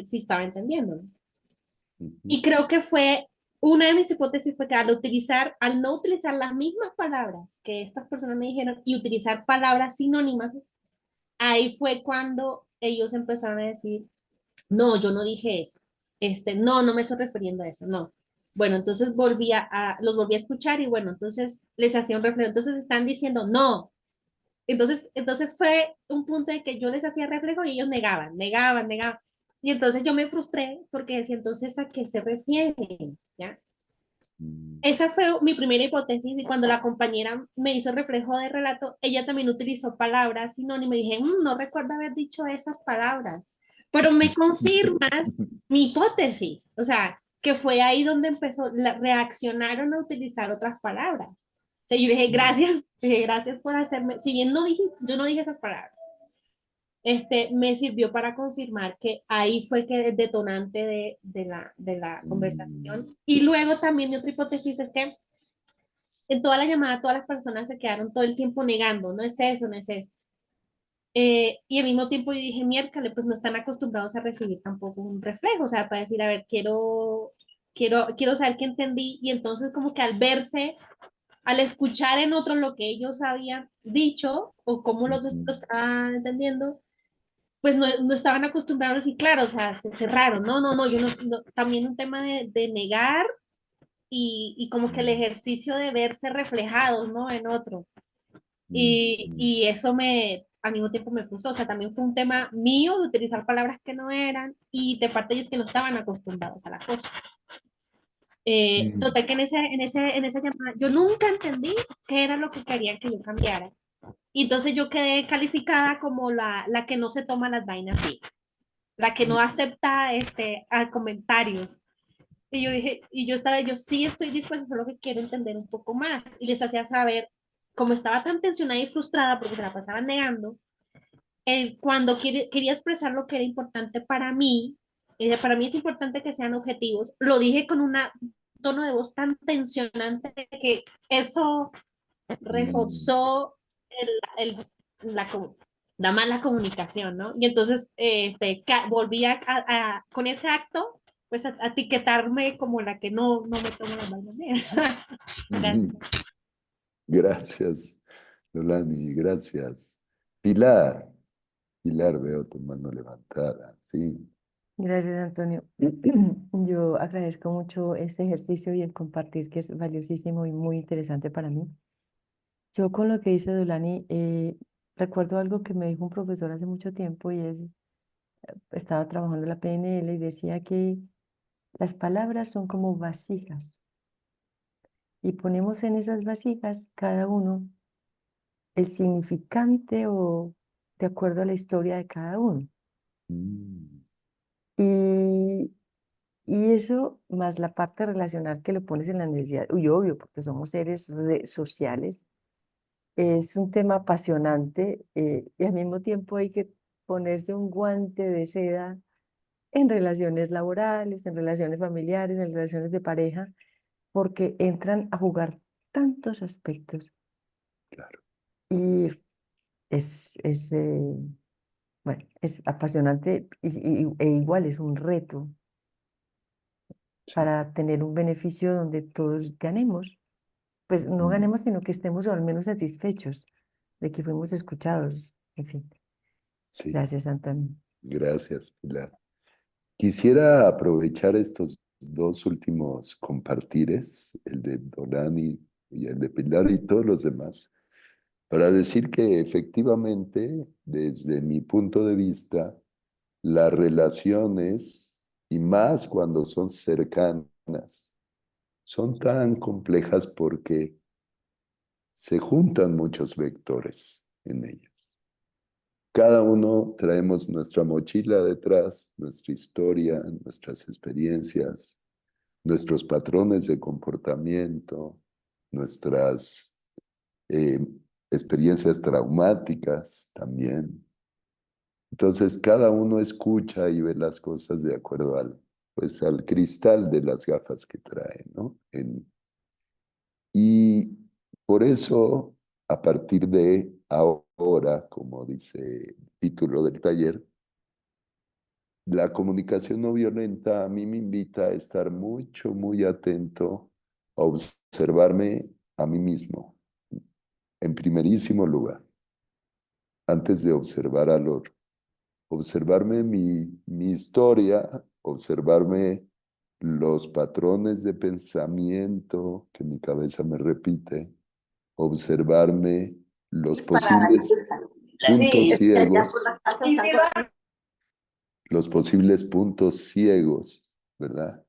si estaba entendiendo, ¿no? Y creo que fue una de mis hipótesis fue que al no utilizar las mismas palabras que estas personas me dijeron y utilizar palabras sinónimas, ahí fue cuando ellos empezaron a decir, no, yo no dije eso, no, no me estoy refiriendo a eso, no. Bueno, entonces los volví a escuchar y bueno, entonces les hacía un reflejo, entonces están diciendo, no. Entonces fue un punto de que yo les hacía reflejo y ellos negaban, negaban, negaban. Y entonces yo me frustré porque decía, entonces, ¿a qué se refieren? ¿Ya? Esa fue mi primera hipótesis y cuando la compañera me hizo el reflejo de relato, ella también utilizó palabras sinónimas y dije, no recuerdo haber dicho esas palabras, pero me confirmas mi hipótesis, o sea, que fue ahí donde reaccionaron a utilizar otras palabras. O sea, yo dije, gracias por hacerme, si bien yo no dije esas palabras, me sirvió para confirmar que ahí fue que el detonante de la conversación. Y luego también mi otra hipótesis es que en toda la llamada todas las personas se quedaron todo el tiempo negando, no es eso, no es eso. Y al mismo tiempo yo dije, miércoles, pues no están acostumbrados a recibir tampoco un reflejo, o sea, para decir, a ver, quiero saber qué entendí. Y entonces como que al verse, al escuchar en otros lo que ellos habían dicho o cómo lo estaban entendiendo, pues no estaban acostumbrados y claro, o sea, se cerraron, no, yo no, también un tema de negar y como que el ejercicio de verse reflejados, ¿no? En otro. Y eso al mismo tiempo me frustró, o sea, también fue un tema mío de utilizar palabras que no eran y de parte de ellos que no estaban acostumbrados a la cosa. Total que en esa llamada yo nunca entendí qué era lo que querían que yo cambiara. Y entonces yo quedé calificada como la que no se toma las vainas bien, la que no acepta a comentarios. Y yo dije, yo sí estoy dispuesta, solo que quiero entender un poco más. Y les hacía saber, como estaba tan tensionada y frustrada porque se la pasaba negando, cuando quería expresar lo que era importante para mí es importante que sean objetivos, lo dije con un tono de voz tan tensionante que eso reforzó el, la, la mala comunicación, ¿no? Y entonces volví con ese acto, pues a etiquetarme como la que no me toma las vainas. Gracias. Gracias, Dolani, gracias. Pilar, Pilar, veo tu mano levantada, sí. Gracias, Antonio. Yo agradezco mucho este ejercicio y el compartir que es valiosísimo y muy interesante para mí. Yo con lo que dice Dolani, recuerdo algo que me dijo un profesor hace mucho tiempo y estaba trabajando en la PNL y decía que las palabras son como vasijas y ponemos en esas vasijas cada uno el significante o de acuerdo a la historia de cada uno. Y, y eso, más la parte relacional que lo pones en la necesidad, uy, obvio, porque somos seres sociales, Es un tema apasionante y al mismo tiempo hay que ponerse un guante de seda en relaciones laborales, en relaciones familiares, en relaciones de pareja, porque entran a jugar tantos aspectos Claro. y bueno, es apasionante e igual es un reto Sí. para tener un beneficio donde todos ganemos. Pues no ganemos, sino que estemos al menos satisfechos de que fuimos escuchados. En fin, Sí. gracias, Antonio. Gracias, Pilar. Quisiera aprovechar estos dos últimos compartires, el de Dorani y el de Pilar y todos los demás, para decir que efectivamente, desde mi punto de vista, las relaciones, y más cuando son cercanas, son tan complejas porque se juntan muchos vectores en ellas. Cada uno traemos nuestra mochila detrás, nuestra historia, nuestras experiencias, nuestros patrones de comportamiento, nuestras eh, experiencias traumáticas también. Entonces, cada uno escucha y ve las cosas de acuerdo al cristal de las gafas que trae, ¿no? Y por eso, a partir de ahora, como dice el título del taller, la comunicación no violenta a mí me invita a estar mucho, muy atento a observarme a mí mismo, en primerísimo lugar, antes de observar al otro. Observarme mi historia, observarme los patrones de pensamiento que mi cabeza me repite, observarme los posibles puntos ciegos, ¿verdad?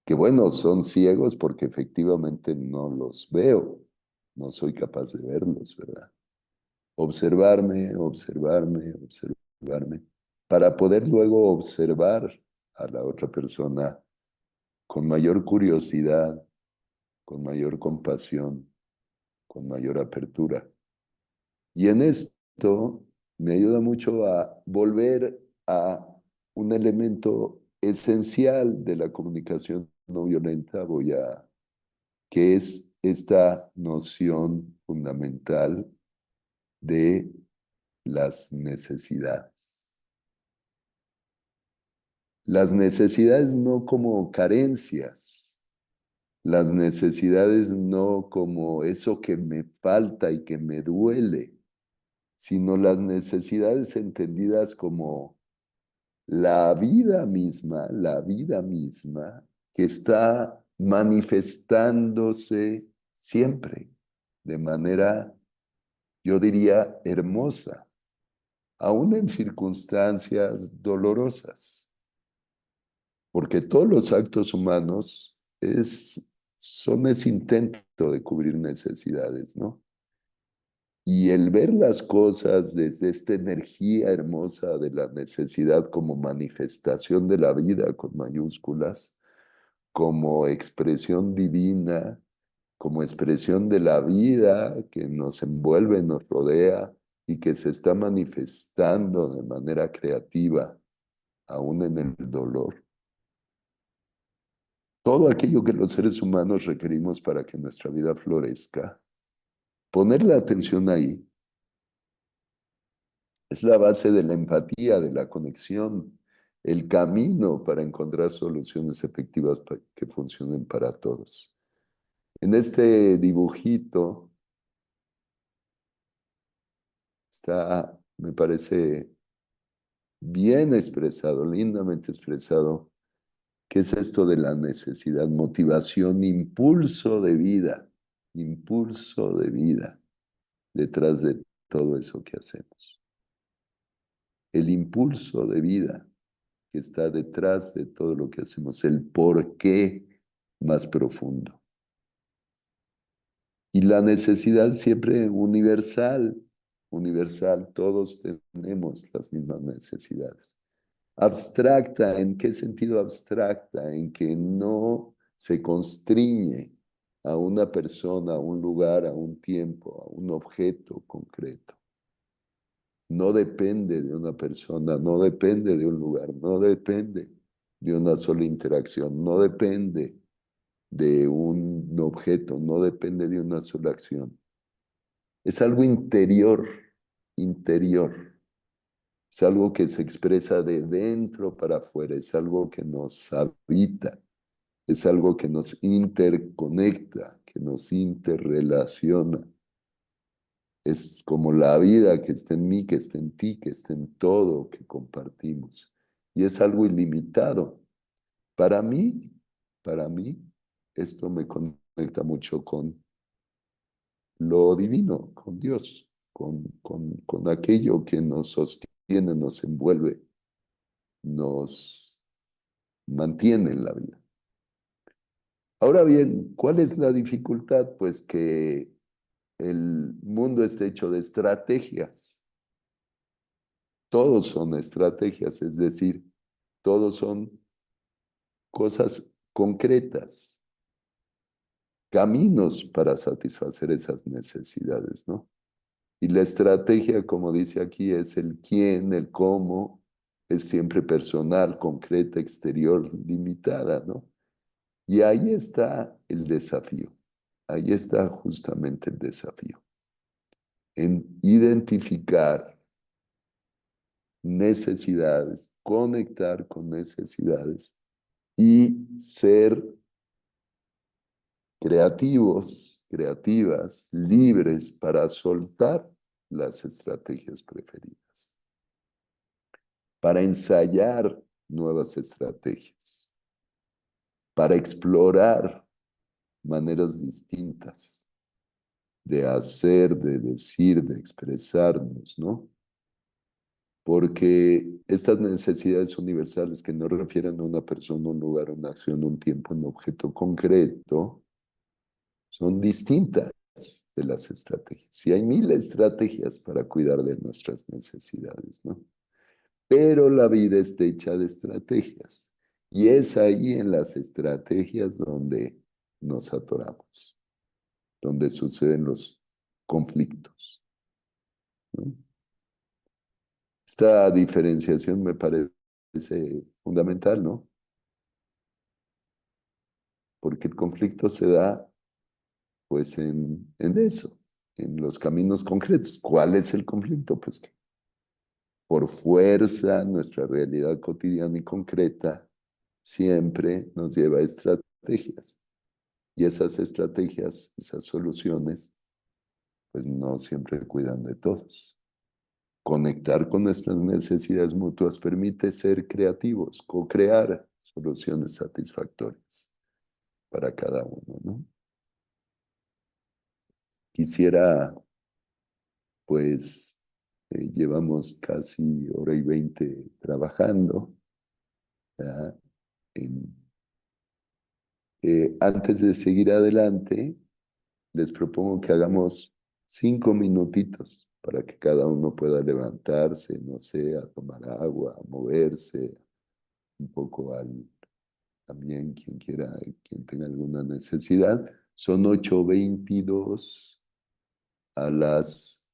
Que bueno, son ciegos porque efectivamente no los veo, no soy capaz de verlos, ¿verdad? Observarme, observarme, observarme, para poder luego observar a la otra persona con mayor curiosidad, con mayor compasión, con mayor apertura. Y en esto me ayuda mucho a volver a un elemento esencial de la comunicación no violenta, que es esta noción fundamental de las necesidades. Las necesidades no como carencias, las necesidades no como eso que me falta y que me duele, sino las necesidades entendidas como la vida misma que está manifestándose siempre de manera, yo diría, hermosa, aún en circunstancias dolorosas, porque todos los actos humanos son ese intento de cubrir necesidades, ¿no? Y el ver las cosas desde esta energía hermosa de la necesidad como manifestación de la vida con mayúsculas, como expresión divina, como expresión de la vida que nos envuelve, nos rodea y que se está manifestando de manera creativa, aún en el dolor. Todo aquello que los seres humanos requerimos para que nuestra vida florezca, poner la atención ahí es la base de la empatía, de la conexión, el camino para encontrar soluciones efectivas que funcionen para todos. En este dibujito está, me parece, bien expresado, lindamente expresado, qué es esto de la necesidad, motivación, impulso de vida detrás de todo eso que hacemos. El impulso de vida que está detrás de todo lo que hacemos, el por qué más profundo. Y la necesidad siempre universal, todos tenemos las mismas necesidades. Abstracta, ¿en qué sentido abstracta? En que no se constriñe a una persona, a un lugar, a un tiempo, a un objeto concreto. No depende de una persona, no depende de un lugar, no depende de una sola interacción, no depende de un objeto, no depende de una sola acción. Es algo interior, interior. Es algo que se expresa de dentro para afuera, es algo que nos habita, es algo que nos interconecta, que nos interrelaciona. Es como la vida que está en mí, que está en ti, que está en todo que compartimos. Y es algo ilimitado. Para mí, esto me conecta mucho con lo divino, con Dios, con aquello que nos sostiene, nos envuelve, nos mantiene en la vida. Ahora bien, ¿cuál es la dificultad? Pues que el mundo está hecho de estrategias. Todos son estrategias, es decir, todos son cosas concretas, caminos para satisfacer esas necesidades, ¿no? Y la estrategia, como dice aquí, es el quién, el cómo, es siempre personal, concreta, exterior, limitada, ¿no? Y ahí está el desafío, ahí está justamente el desafío, en identificar necesidades, conectar con necesidades y ser creativos, creativas, libres para soltar las estrategias preferidas, para ensayar nuevas estrategias, para explorar maneras distintas de hacer, de decir, de expresarnos, ¿no? Porque estas necesidades universales que no refieren a una persona, un lugar, una acción, un tiempo, un objeto concreto, son distintas de las estrategias. Y hay mil estrategias para cuidar de nuestras necesidades, ¿no? Pero la vida está hecha de estrategias. Y es ahí en las estrategias donde nos atoramos, donde suceden los conflictos, ¿no? Esta diferenciación me parece fundamental, ¿no? Porque el conflicto se da, pues, en eso, en los caminos concretos. ¿Cuál es el conflicto? Pues que por fuerza nuestra realidad cotidiana y concreta siempre nos lleva a estrategias. Y esas estrategias, esas soluciones, pues no siempre cuidan de todos. Conectar con nuestras necesidades mutuas permite ser creativos, co-crear soluciones satisfactorias para cada uno, ¿no? Quisiera, pues, llevamos casi hora y 20 trabajando, ¿ya? Antes de seguir adelante, les propongo que hagamos 5 minutitos para que cada uno pueda levantarse, no sé, a tomar agua, a moverse, un poco también quien quiera, quien tenga alguna necesidad. Son 8:22, a las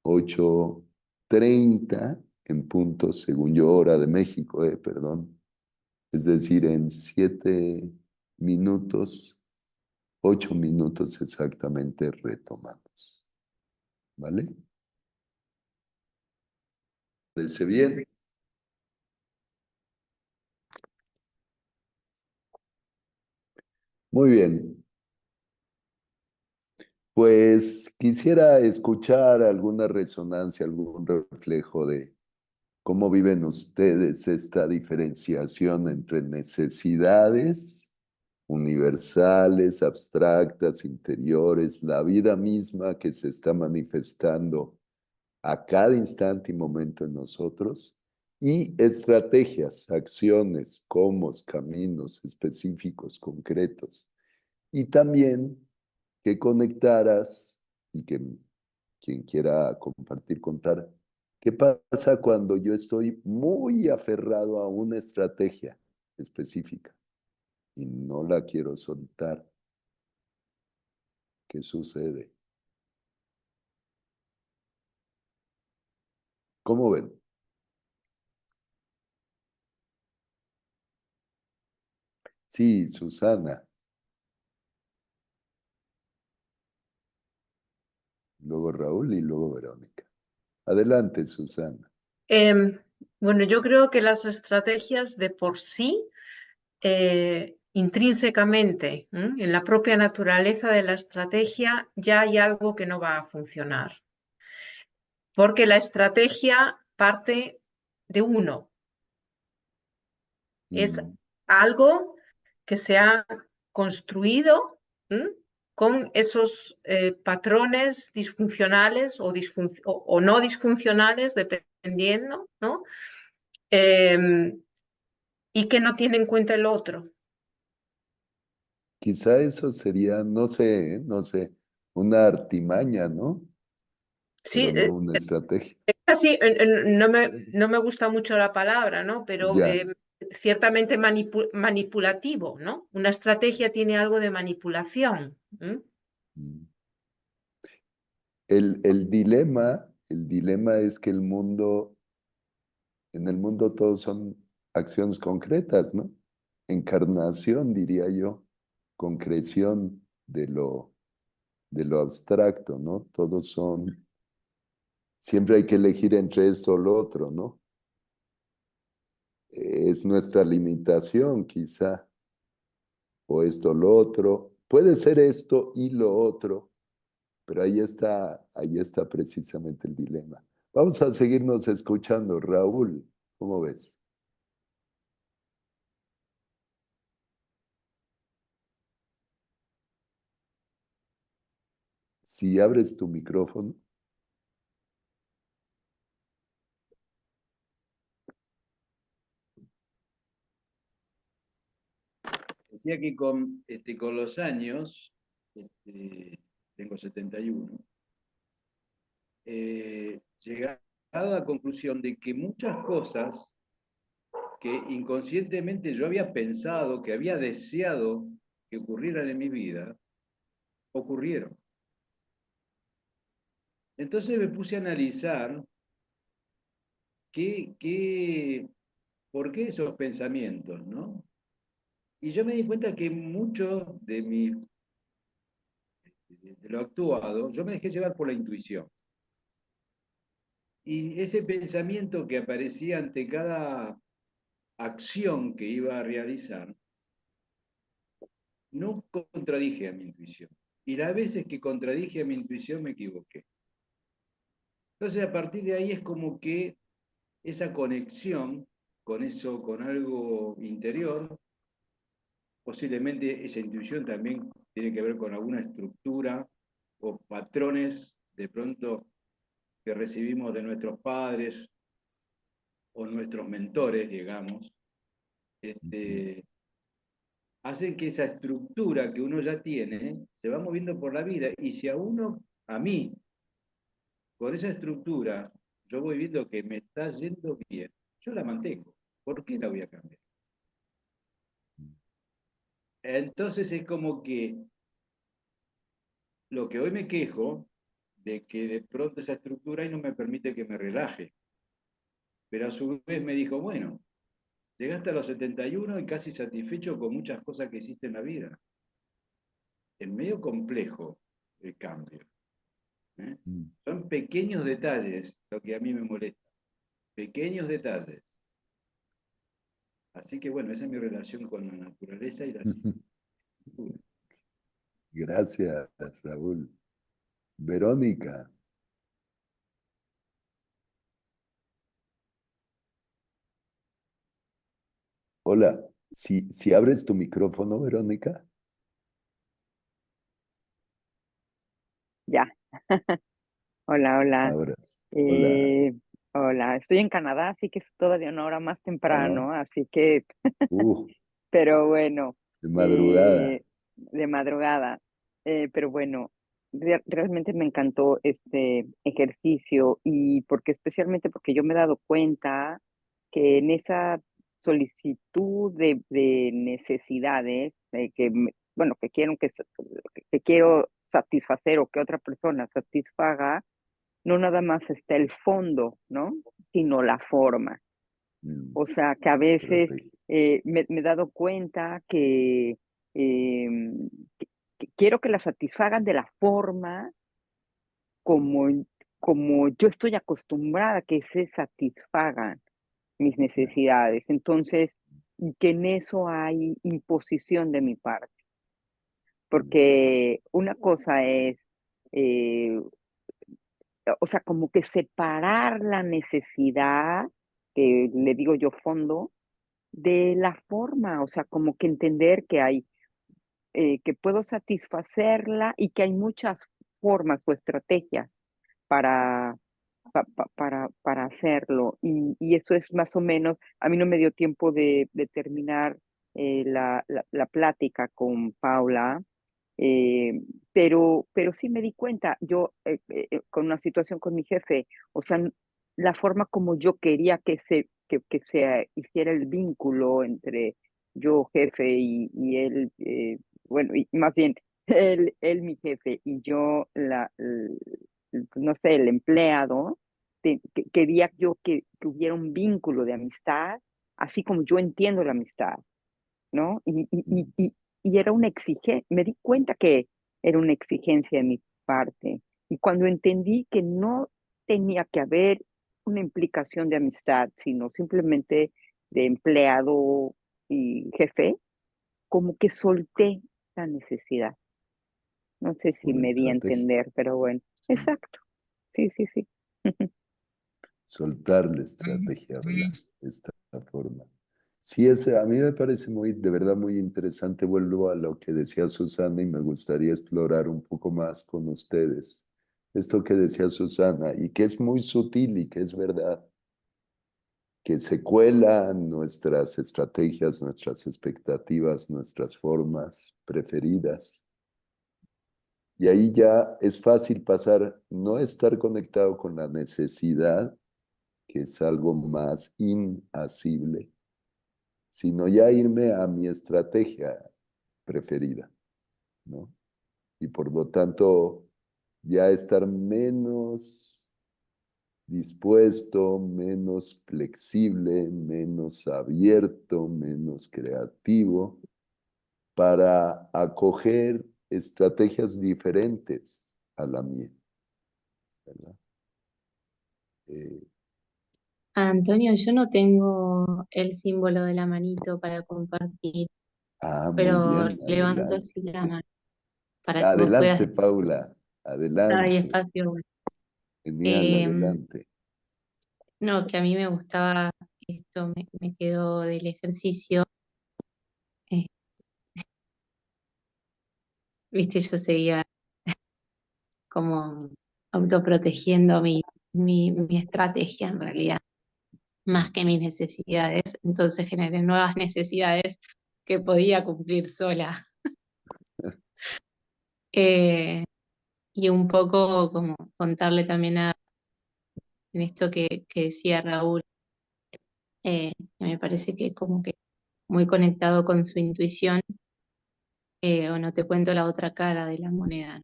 8:30 en punto, según yo, hora de México, perdón. Es decir, en 7 minutos, 8 minutos exactamente retomamos. ¿Vale? ¿Parece bien? Muy bien. Pues quisiera escuchar alguna resonancia, algún reflejo de cómo viven ustedes esta diferenciación entre necesidades universales, abstractas, interiores, la vida misma que se está manifestando a cada instante y momento en nosotros, y estrategias, acciones, cómo, caminos específicos, concretos. Y también que conectaras y que quien quiera compartir, contar, ¿qué pasa cuando yo estoy muy aferrado a una estrategia específica y no la quiero soltar? ¿Qué sucede? ¿Cómo ven? Sí, Susana. Luego Raúl y luego Verónica. Adelante, Susana. Bueno, yo creo que las estrategias de por sí, intrínsecamente, en la propia naturaleza de la estrategia, ya hay algo que no va a funcionar. Porque la estrategia parte de uno. Es algo que se ha construido con esos patrones disfuncionales o no disfuncionales, dependiendo, ¿no? Y que no tiene en cuenta el otro. Quizá eso sería, no sé, no sé, una artimaña, ¿no? Sí, Pero no una estrategia. casi no me gusta mucho la palabra, ¿no? Pero Ya. ciertamente manipulativo, ¿no? Una estrategia tiene algo de manipulación. El dilema es que en el mundo todos son acciones concretas, ¿no? Encarnación, diría yo, concreción de lo abstracto, ¿no? Siempre hay que elegir entre esto o lo otro, ¿no? Es nuestra limitación, quizá, o esto o lo otro. Puede ser esto y lo otro, pero ahí está precisamente el dilema. Vamos a seguirnos escuchando. Raúl, ¿cómo ves? Si abres tu micrófono. Decía que con los años, tengo 71, llegaba a la conclusión de que muchas cosas que inconscientemente yo había pensado, que había deseado que ocurrieran en mi vida, ocurrieron. Entonces me puse a analizar por qué esos pensamientos, ¿no? Y yo me di cuenta que mucho de lo actuado, yo me dejé llevar por la intuición. Y ese pensamiento que aparecía ante cada acción que iba a realizar, no contradije a mi intuición. Y las veces que contradije a mi intuición me equivoqué. Entonces, a partir de ahí es como que esa conexión con eso, con algo interior, posiblemente esa intuición también tiene que ver con alguna estructura o patrones de pronto que recibimos de nuestros padres o nuestros mentores, digamos, hacen que esa estructura que uno ya tiene se va moviendo por la vida. Y si a mí, con esa estructura, yo voy viendo que me está yendo bien, yo la mantengo. ¿Por qué la voy a cambiar? Entonces es como que lo que hoy me quejo de que de pronto esa estructura ahí no me permite que me relaje. Pero a su vez me dijo, bueno, llegaste a los 71 y casi satisfecho con muchas cosas que hiciste en la vida. Es medio complejo el cambio. Son pequeños detalles lo que a mí me molesta. Pequeños detalles. Así que bueno, esa es mi relación con la naturaleza y la escultura. Gracias, Raúl. Verónica. Hola. Si abres tu micrófono, Verónica. Ya. Hola, hola. Ahora. Hola. Hola, estoy en Canadá, así que es todavía una hora más Ah, temprano, así que, uh, pero bueno, de madrugada. de madrugada. Pero bueno, realmente me encantó este ejercicio y especialmente porque yo me he dado cuenta que en esa solicitud de necesidades, bueno, que quiero satisfacer o que otra persona satisfaga, no nada más está el fondo, ¿no? Sino la forma. O sea, que a veces me he dado cuenta que quiero que la satisfagan de la forma como, como yo estoy acostumbrada a que se satisfagan mis necesidades. Entonces, que en eso hay imposición de mi parte, porque una cosa es, eh, o sea, como que separar la necesidad, que le digo yo fondo, de la forma, o sea, como que entender que hay, que puedo satisfacerla y que hay muchas formas o estrategias para, para hacerlo. Y eso es más o menos, a mí no me dio tiempo de terminar la plática con Paula, eh, pero sí me di cuenta, yo con una situación con mi jefe, o sea, la forma como yo quería que se hiciera el vínculo entre yo, jefe, y él, bueno, y más bien, él mi jefe, y yo, no sé, el empleado, quería yo que hubiera un vínculo de amistad, así como yo entiendo la amistad, ¿no? Y era una exigencia, me di cuenta que era una exigencia de mi parte. Y cuando entendí que no tenía que haber una implicación de amistad, sino simplemente de empleado y jefe, como que solté la necesidad. No sé si Una me di a estrategia. entender, pero bueno, Sí. exacto. Sí, sí, sí. Soltar la estrategia, ¿verdad? De esta forma. Sí, a mí me parece muy, de verdad, muy interesante. Vuelvo a lo que decía Susana y me gustaría explorar un poco más con ustedes. Esto que decía Susana y que es muy sutil y que es verdad, que se cuelan nuestras estrategias, nuestras expectativas, nuestras formas preferidas. Y ahí ya es fácil pasar, no estar conectado con la necesidad, que es algo más inasible, sino ya irme a mi estrategia preferida, ¿no? Y por lo tanto, ya estar menos dispuesto, menos flexible, menos abierto, menos creativo para acoger estrategias diferentes a la mía, ¿verdad? Eh, Antonio, yo no tengo el símbolo de la manito para compartir, Muy pero bien, levanto adelante. así la mano para que vos puedas. Adelante, Paula, Hay adelante. espacio. Genial, Em, adelante. no, que a mí me gustaba esto, me quedó del ejercicio. eh, viste, yo seguía como autoprotegiendo mi estrategia en realidad, más que mis necesidades. Entonces generé nuevas necesidades que podía cumplir sola. Eh, y un poco como contarle también en esto que decía Raúl, que me parece que como que muy conectado con su intuición, o no te cuento la otra cara de la moneda, ¿no?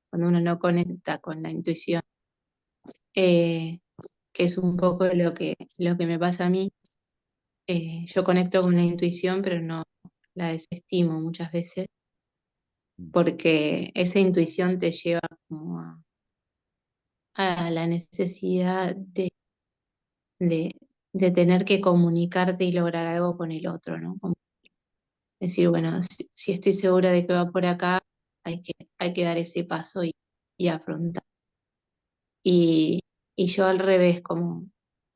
Cuando uno no conecta con la intuición, eh, que es un poco lo que me pasa a mí. Yo conecto con la intuición, pero no la desestimo muchas veces, porque esa intuición te lleva como a la necesidad de, de tener que comunicarte y lograr algo con el otro, ¿no? Como decir, bueno, si estoy segura de que va por acá, hay que dar ese paso y afrontar. Y, y yo al revés, como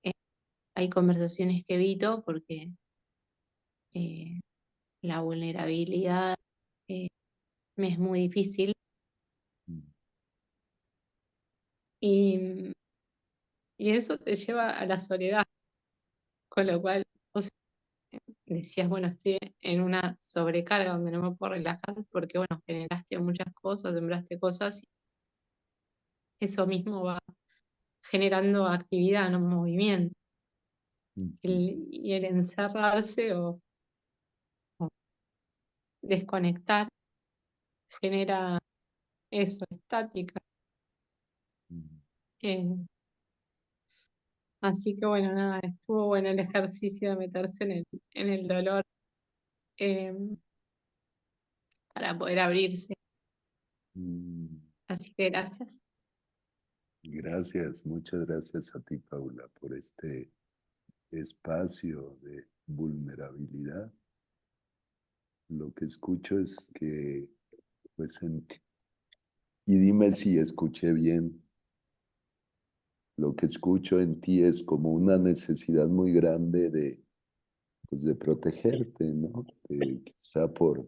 eh, hay conversaciones que evito porque eh, la vulnerabilidad me es muy difícil y, y eso te lleva a la soledad, con lo cual o sea, decías, bueno, estoy en una sobrecarga donde no me puedo relajar porque, bueno, generaste muchas cosas, sembraste cosas y eso mismo va generando actividad, no movimiento. Y el encerrarse o desconectar genera eso, estática. Eh, Así que bueno, nada, estuvo bueno el ejercicio de meterse en el dolor eh, para poder abrirse. Mm, Así que gracias. Gracias, muchas gracias a ti, Paula, por este espacio de vulnerabilidad. Lo que escucho es que, pues, y dime si escuché bien, lo que escucho en ti es como una necesidad muy grande pues, de protegerte, ¿no? Quizá por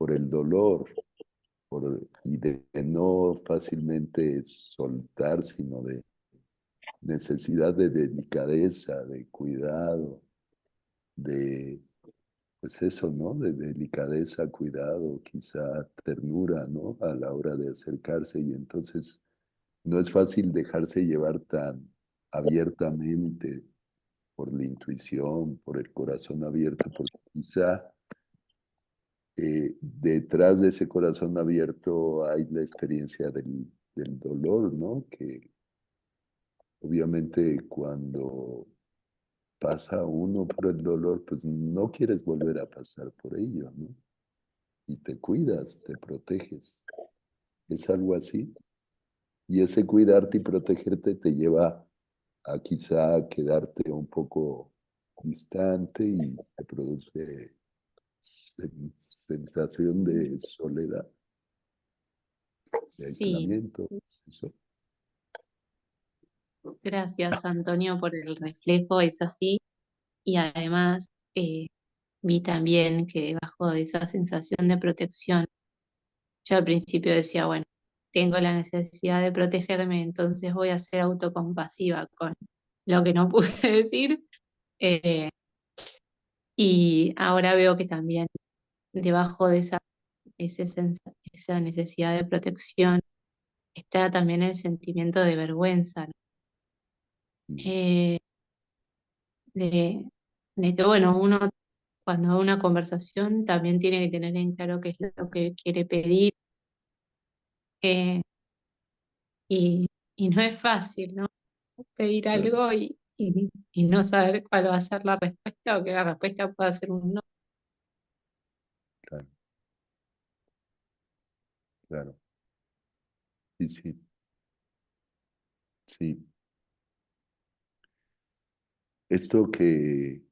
el dolor, y de no fácilmente soltar, sino de necesidad de delicadeza, de cuidado, de, pues eso, ¿no? De delicadeza, cuidado, quizá ternura, ¿no? A la hora de acercarse y entonces no es fácil dejarse llevar tan abiertamente por la intuición, por el corazón abierto, porque quizá detrás de ese corazón abierto hay la experiencia del dolor, ¿no? Que obviamente cuando pasa uno por el dolor, pues no quieres volver a pasar por ello, ¿no? Y te cuidas, te proteges. ¿Es algo así? Y ese cuidarte y protegerte te lleva a quizá quedarte un poco distante y te produce sensación de soledad, de Sí, aislamiento. ¿Es eso? gracias Antonio por el reflejo, es así. Y además vi también que debajo de esa sensación de protección, yo al principio decía, bueno, tengo la necesidad de protegerme, entonces voy a ser autocompasiva con lo que no pude decir. eh, y ahora veo que también debajo de esa necesidad de protección está también el sentimiento de vergüenza, ¿no? Mm, Eh, de que, bueno, uno cuando va a una conversación también tiene que tener en claro qué es lo que quiere pedir, eh, y no es fácil, ¿no? Pedir claro, algo y no saber cuál va a ser la respuesta o que la respuesta pueda ser un no. claro, claro. Sí, sí, sí. Esto que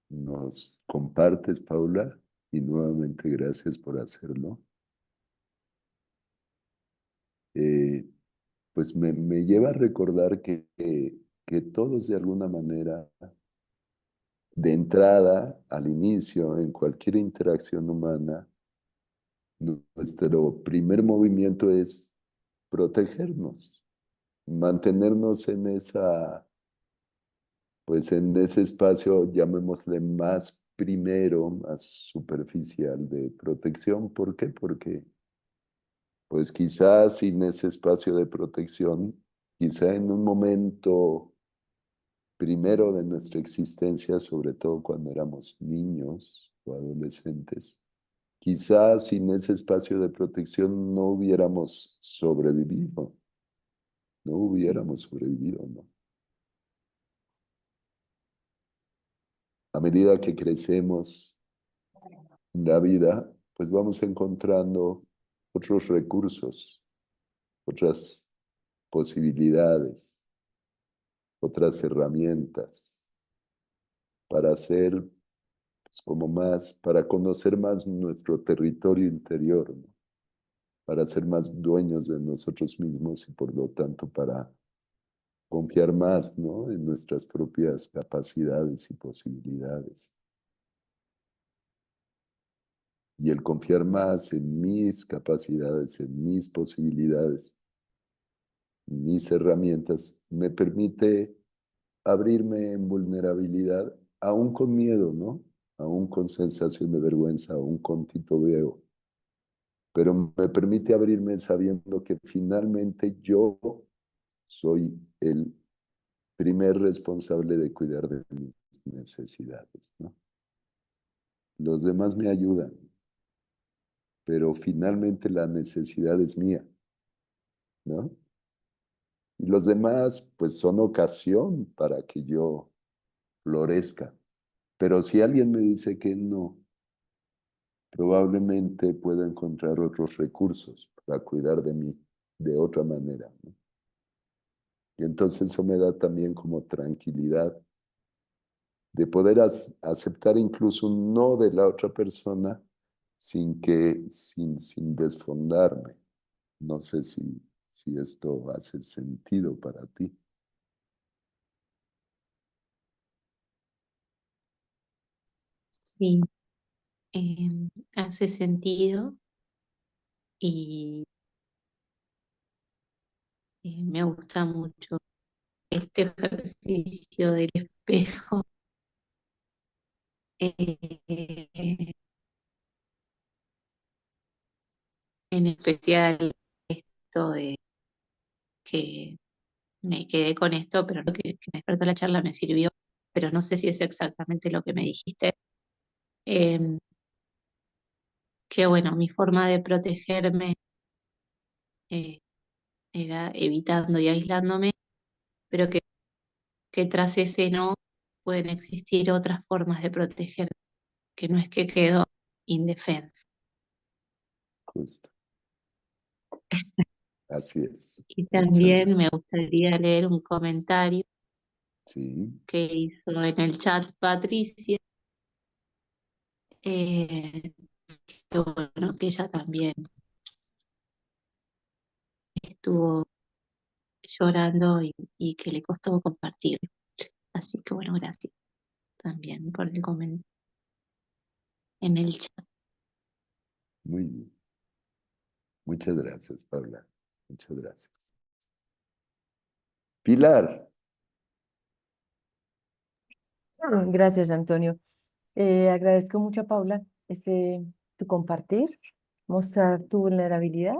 nos compartes, Paula, y nuevamente gracias por hacerlo, eh, pues me lleva a recordar que todos de alguna manera, de entrada, al inicio, en cualquier interacción humana, nuestro primer movimiento es protegernos, mantenernos en pues en ese espacio, llamémosle más primero, más superficial de protección. ¿Por qué? Porque pues quizás sin ese espacio de protección, quizá en un momento primero de nuestra existencia, sobre todo cuando éramos niños o adolescentes, quizás sin ese espacio de protección no hubiéramos sobrevivido, no hubiéramos sobrevivido, ¿no? A medida que crecemos en la vida, pues vamos encontrando otros recursos, otras posibilidades, otras herramientas para hacer pues, como más, para conocer más nuestro territorio interior, ¿no? Para ser más dueños de nosotros mismos y por lo tanto para confiar más, ¿no? En nuestras propias capacidades y posibilidades. Y el confiar más en mis capacidades, en mis posibilidades, en mis herramientas, me permite abrirme en vulnerabilidad, aún con miedo, ¿no? Aún con sensación de vergüenza, aún con titubeo, pero me permite abrirme sabiendo que finalmente yo soy el primer responsable de cuidar de mis necesidades, ¿no? Los demás me ayudan, pero finalmente la necesidad es mía. ¿no? Y los demás, pues son ocasión para que yo florezca. Pero si alguien me dice que no, probablemente pueda encontrar otros recursos para cuidar de mí de otra manera, ¿no? Y entonces eso me da también como tranquilidad de poder aceptar incluso un no de la otra persona sin desfondarme. No sé si esto hace sentido para ti. Sí, hace sentido y me gusta mucho este ejercicio del espejo. eh, en especial esto de que me quedé con esto, pero lo que me despertó la charla me sirvió, pero no sé si es exactamente lo que me dijiste. Em, que bueno, mi forma de protegerme eh, era evitando y aislándome, pero que tras ese no pueden existir otras formas de protegerme, que no es que quedo indefensa. Justo. Así es. Y Muchas también gracias. me gustaría leer un comentario Sí, que hizo en el chat Patricia, que bueno, que ella también estuvo llorando y que le costó compartirlo. Así que bueno, gracias también por el comentario en el chat. muy bien. Muchas gracias, Paula. Muchas gracias. Pilar, Gracias, Antonio. Agradezco mucho a Paula tu compartir, mostrar tu vulnerabilidad,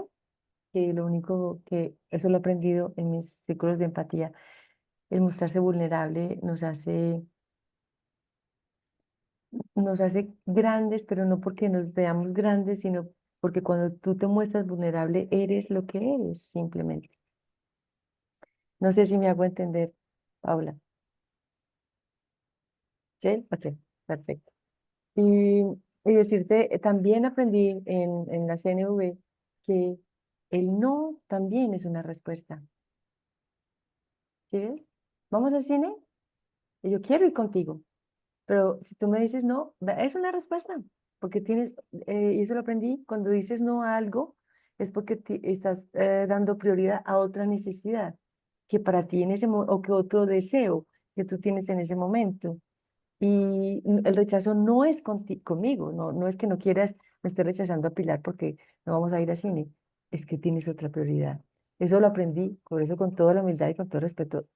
que lo único que eso lo he aprendido en mis círculos de empatía, el mostrarse vulnerable nos hace grandes, pero no porque nos veamos grandes, sino porque cuando tú te muestras vulnerable, eres lo que eres, simplemente. No sé si me hago entender, Paula. ¿Sí? Ok, perfecto. Y, y decirte, también aprendí en la CNV que el no también es una respuesta. ¿Sí ves? ¿Vamos al cine? Y yo quiero ir contigo. Pero si tú me dices no, es una respuesta, porque tienes, y eso lo aprendí, cuando dices no a algo, es porque estás dando prioridad a otra necesidad que para ti en ese momento, o que otro deseo que tú tienes en ese momento. Y el rechazo no es conmigo, no es que no quieras, me estés rechazando a Pilar porque no vamos a ir al cine, es que tienes otra prioridad. Eso lo aprendí, por eso con toda la humildad y con todo respeto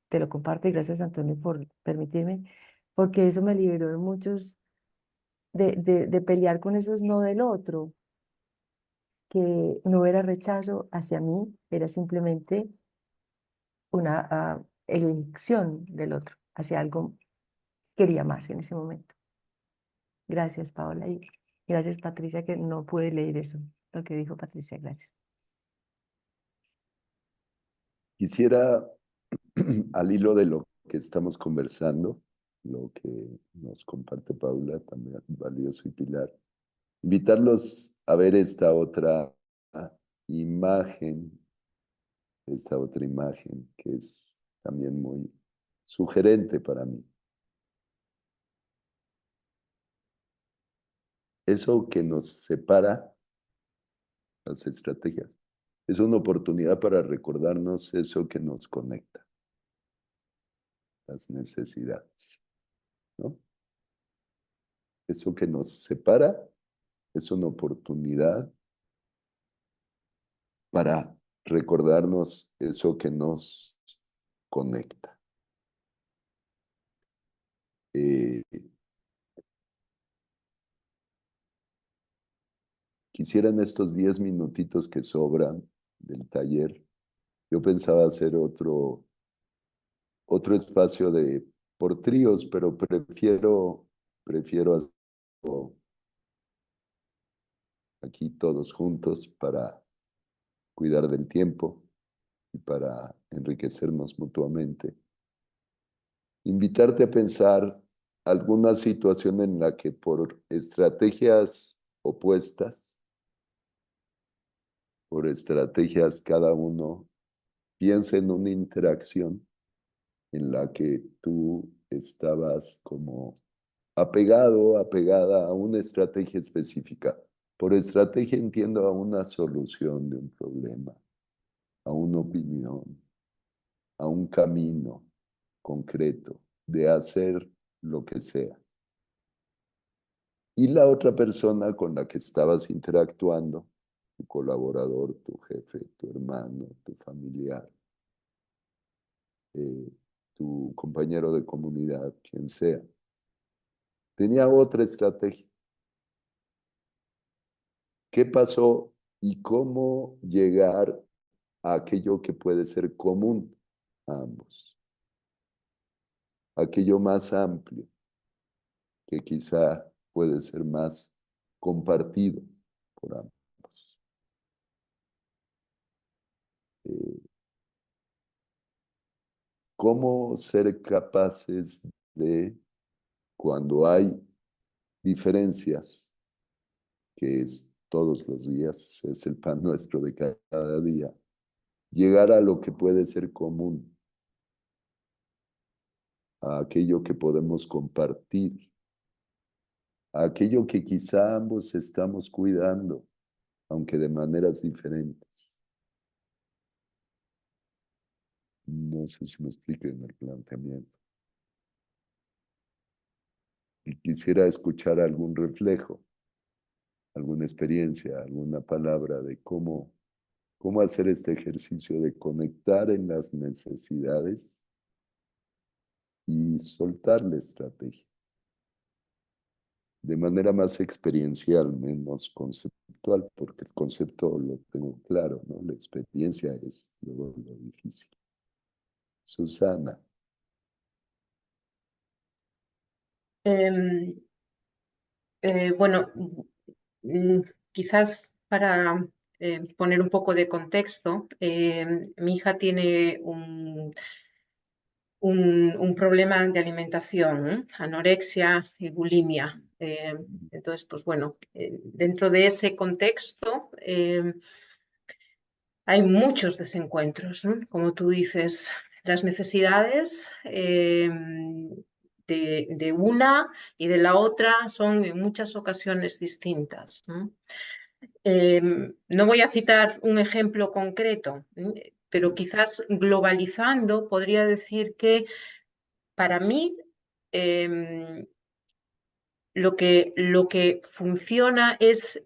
te lo comparto y gracias Antonio por permitirme, porque eso me liberó de muchos, de pelear con esos no del otro, que no era rechazo hacia mí, era simplemente una elección del otro, hacia algo que quería más en ese momento. Gracias, Paola. Y gracias, Patricia, que no pude leer eso, lo que dijo Patricia. Gracias. quisiera, al hilo de lo que estamos conversando, lo que nos comparte Paula, también valioso, y Pilar, invitarlos a ver imagen, esta otra imagen que es también muy sugerente para mí. Eso que nos separa, las estrategias, es una oportunidad para recordarnos eso que nos conecta, las necesidades, ¿no? Eso que nos separa es una oportunidad para recordarnos eso que nos conecta. Eh, Quisiera en estos 10 minutitos que sobran del taller, yo pensaba hacer otro espacio por tríos, pero prefiero hacerlo aquí todos juntos para cuidar del tiempo. y para enriquecernos mutuamente, invitarte a pensar alguna situación en la que por estrategias opuestas, por estrategias cada uno piensa en una interacción en la que tú estabas como apegado, apegada a una estrategia específica. Por estrategia entiendo a una solución de un problema, a una opinión, a un camino concreto de hacer lo que sea. Y la otra persona con la que estabas interactuando, tu colaborador, tu jefe, tu hermano, tu familiar, tu compañero de comunidad, quien sea, tenía otra estrategia. ¿Qué pasó y cómo llegar a aquello que puede ser común a ambos? Aquello más amplio, que quizá puede ser más compartido por ambos. ¿Cómo ser capaces de, cuando hay diferencias, que es todos los días, es el pan nuestro de cada día, llegar a lo que puede ser común, a aquello que podemos compartir, a aquello que quizá ambos estamos cuidando, aunque de maneras diferentes? No sé si me explico en el planteamiento. Y quisiera escuchar algún reflejo, alguna experiencia, alguna palabra de cómo hacer este ejercicio de conectar en las necesidades y soltar la estrategia de manera más experiencial, menos conceptual, porque el concepto lo tengo claro, ¿no? La experiencia es luego lo difícil. Susana. Em, bueno, mm, quizás para poner un poco de contexto, mi hija tiene un problema de alimentación, anorexia y bulimia. Entonces, pues bueno, dentro de ese contexto hay muchos desencuentros, ¿no? Como tú dices, las necesidades de una y de la otra son en muchas ocasiones distintas, ¿no? No voy a citar un ejemplo concreto, pero quizás globalizando podría decir que para mí lo que funciona es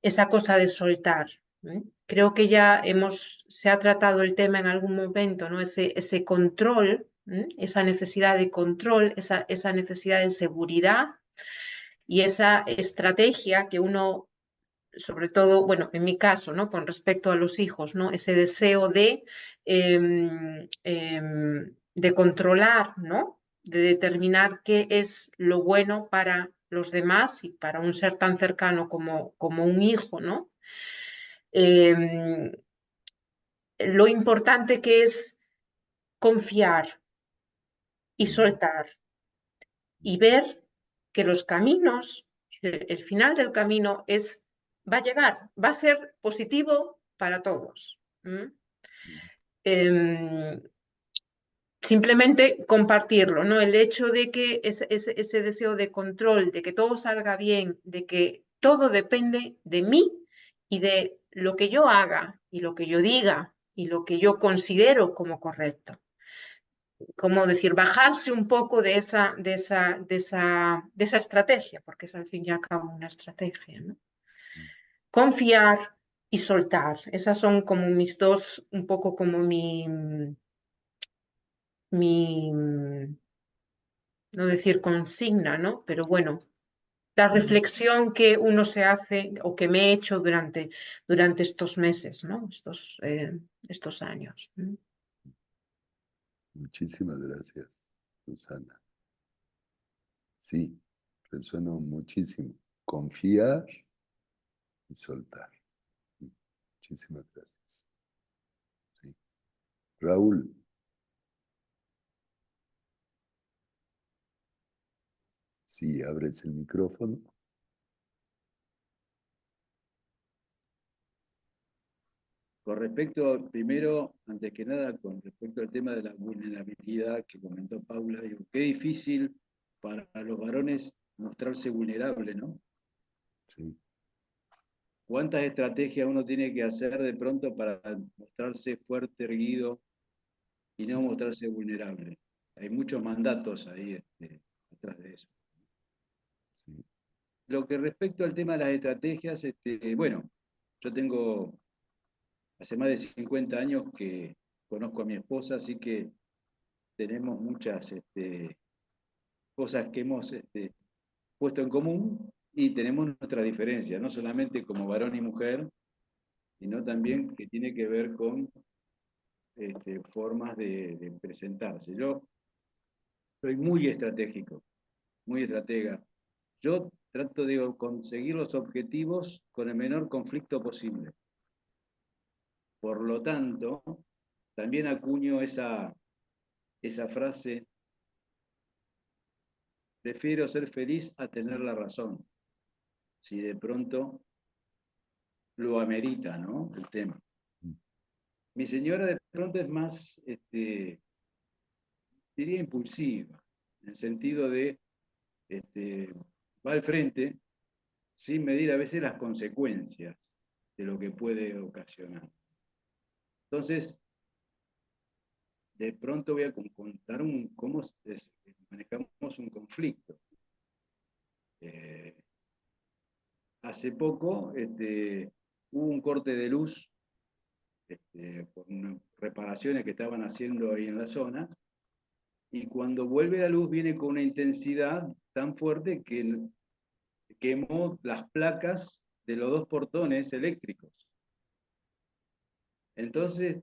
esa cosa de soltar. Creo que ya se ha tratado el tema en algún momento, ¿no? Ese control, esa necesidad de control, esa necesidad de seguridad y esa estrategia que uno, sobre todo, bueno, en mi caso, ¿no? Con respecto a los hijos, ¿no? Ese deseo de controlar, ¿no? De determinar qué es lo bueno para los demás y para un ser tan cercano como un hijo, ¿no? Lo importante que es confiar y soltar y ver que los caminos, el final del camino va a llegar, va a ser positivo para todos. Simplemente compartirlo, ¿no? El hecho de que ese deseo de control, de que todo salga bien, de que todo depende de mí y de lo que yo haga y lo que yo diga y lo que yo considero como correcto. Como decir, bajarse un poco de esa estrategia, porque es al fin y al cabo una estrategia, ¿no? Confiar y soltar. Esas son como mis dos, un poco como no decir consigna, ¿no? Pero bueno, la reflexión que uno se hace o que me he hecho durante estos meses, ¿no? Estos años. Muchísimas gracias, Susana. Sí, resuena muchísimo. Confiar y soltar. Muchísimas gracias. Raúl. Si abres el micrófono. Con respecto, primero, antes que nada, con respecto al tema de la vulnerabilidad que comentó Paula, digo, qué difícil para los varones mostrarse vulnerable, ¿no? Sí. ¿Cuántas estrategias uno tiene que hacer de pronto para mostrarse fuerte, erguido y no mostrarse vulnerable? Hay muchos mandatos ahí atrás de eso. Sí. Lo que respecto al tema de las estrategias, bueno, yo tengo hace más de 50 años que conozco a mi esposa, así que tenemos muchas cosas que hemos puesto en común y tenemos nuestras diferencias, no solamente como varón y mujer, sino también que tiene que ver con formas de presentarse. Yo soy muy estratégico, muy estratega. Yo trato de conseguir los objetivos con el menor conflicto posible. Por lo tanto, también acuño esa frase: prefiero ser feliz a tener la razón, si de pronto lo amerita, ¿no? El tema. Mi señora de pronto es más, diría, impulsiva, en el sentido de, va al frente sin medir a veces las consecuencias de lo que puede ocasionar. Entonces, de pronto voy a contar cómo manejamos un conflicto. Hace poco hubo un corte de luz por unas reparaciones que estaban haciendo ahí en la zona, y cuando vuelve la luz viene con una intensidad tan fuerte que quemó las placas de los dos portones eléctricos. Entonces,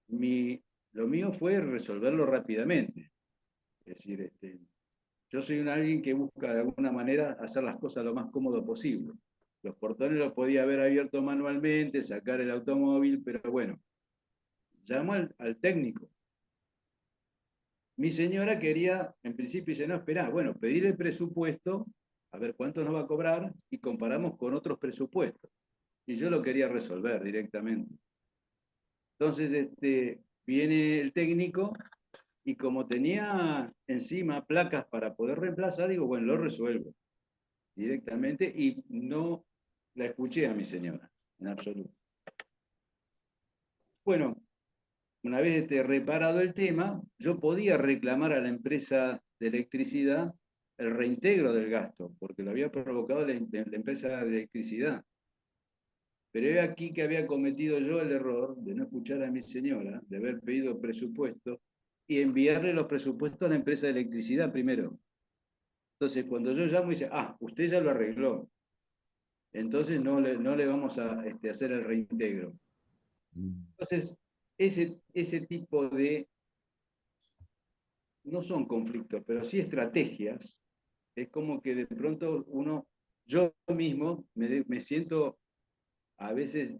lo mío fue resolverlo rápidamente. Es decir, yo soy alguien que busca de alguna manera hacer las cosas lo más cómodo posible. Los portones los podía haber abierto manualmente, sacar el automóvil, pero bueno, llamo al técnico. Mi señora quería, en principio dice, no, esperá, bueno, pedir el presupuesto, a ver cuánto nos va a cobrar, y comparamos con otros presupuestos. Y yo lo quería resolver directamente. Entonces, viene el técnico, y como tenía encima placas para poder reemplazar, digo, bueno, lo resuelvo directamente, y no la escuché a mi señora, en absoluto. Bueno, una vez reparado el tema, yo podía reclamar a la empresa de electricidad el reintegro del gasto, porque lo había provocado la empresa de electricidad. Pero he aquí que había cometido yo el error de no escuchar a mi señora, de haber pedido presupuesto y enviarle los presupuestos a la empresa de electricidad primero. Entonces, cuando yo llamo y dice, usted ya lo arregló, entonces no le vamos a hacer el reintegro. Entonces, ese tipo de, no son conflictos, pero sí estrategias, es como que de pronto yo mismo me siento a veces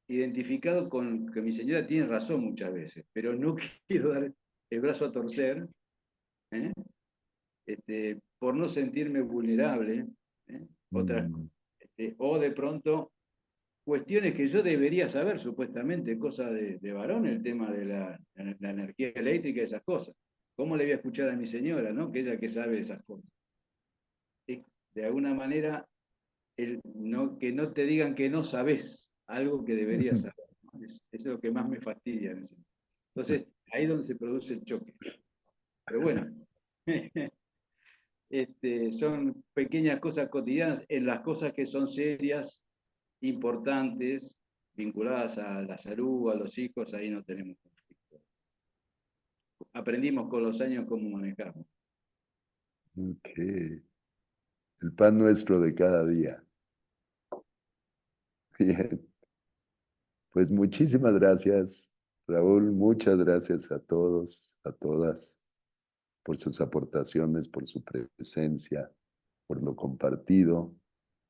identificado con que mi señora tiene razón muchas veces, pero no quiero dar el brazo a torcer, ¿eh? Por no sentirme vulnerable, ¿eh? O de pronto cuestiones que yo debería saber, supuestamente, cosas de varón, el tema de la energía eléctrica y esas cosas. ¿Cómo le voy a escuchar a mi señora, ¿no? Que ella que sabe esas cosas. De alguna manera, que no te digan que no sabes algo que deberías saber, ¿no? Es lo que más me fastidia. Entonces, ahí es donde se produce el choque. Pero bueno, son pequeñas cosas cotidianas. En las cosas que son serias, importantes, vinculadas a la salud, a los hijos, ahí no tenemos conflicto. Aprendimos con los años cómo manejamos. Ok. El pan nuestro de cada día. Bien. Pues muchísimas gracias, Raúl. Muchas gracias a todos, a todas, por sus aportaciones, por su presencia, por lo compartido.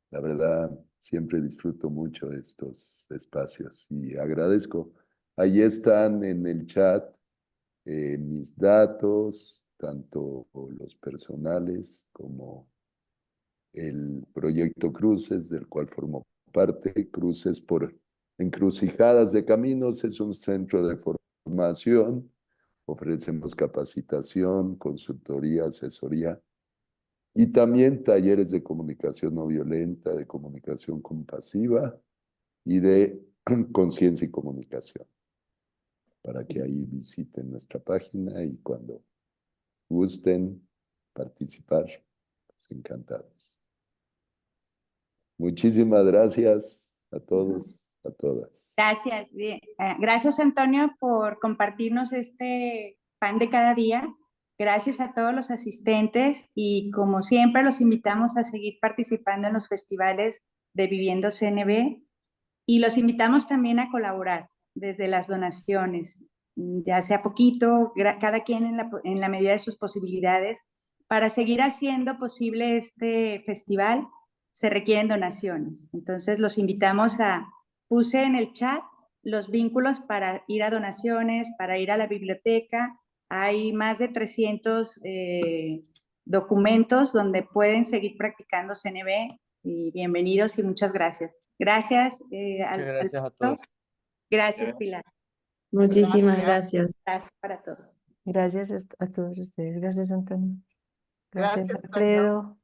La verdad, Siempre disfruto mucho de estos espacios y agradezco. Ahí están en el chat mis datos, tanto los personales como el proyecto Cruces, del cual formo parte. Cruces por Encrucijadas de Caminos es un centro de formación. Ofrecemos capacitación, consultoría, asesoría y también talleres de comunicación no violenta, de comunicación compasiva y de conciencia y comunicación. Para que ahí visiten nuestra página y cuando gusten participar, pues encantados. Muchísimas gracias a todos, a todas. Gracias. Gracias, Antonio, por compartirnos este pan de cada día. Gracias a todos los asistentes y como siempre los invitamos a seguir participando en los festivales de Viviendo CNB y los invitamos también a colaborar desde las donaciones, ya sea poquito, cada quien en la medida de sus posibilidades. Para seguir haciendo posible este festival se requieren donaciones. Entonces los invitamos puse en el chat los vínculos para ir a donaciones, para ir a la biblioteca. Hay más de 300 documentos donde pueden seguir practicando CNB y bienvenidos y muchas gracias. Gracias, Gracias a todos. Gracias, Pilar. Muchísimas gracias. Gracias para todos. Gracias a todos ustedes. Gracias, Antonio. Gracias, Gracias, Alfredo.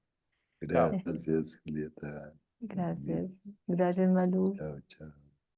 Gracias, Julieta. Gracias. Gracias, Malú. Chao, chao.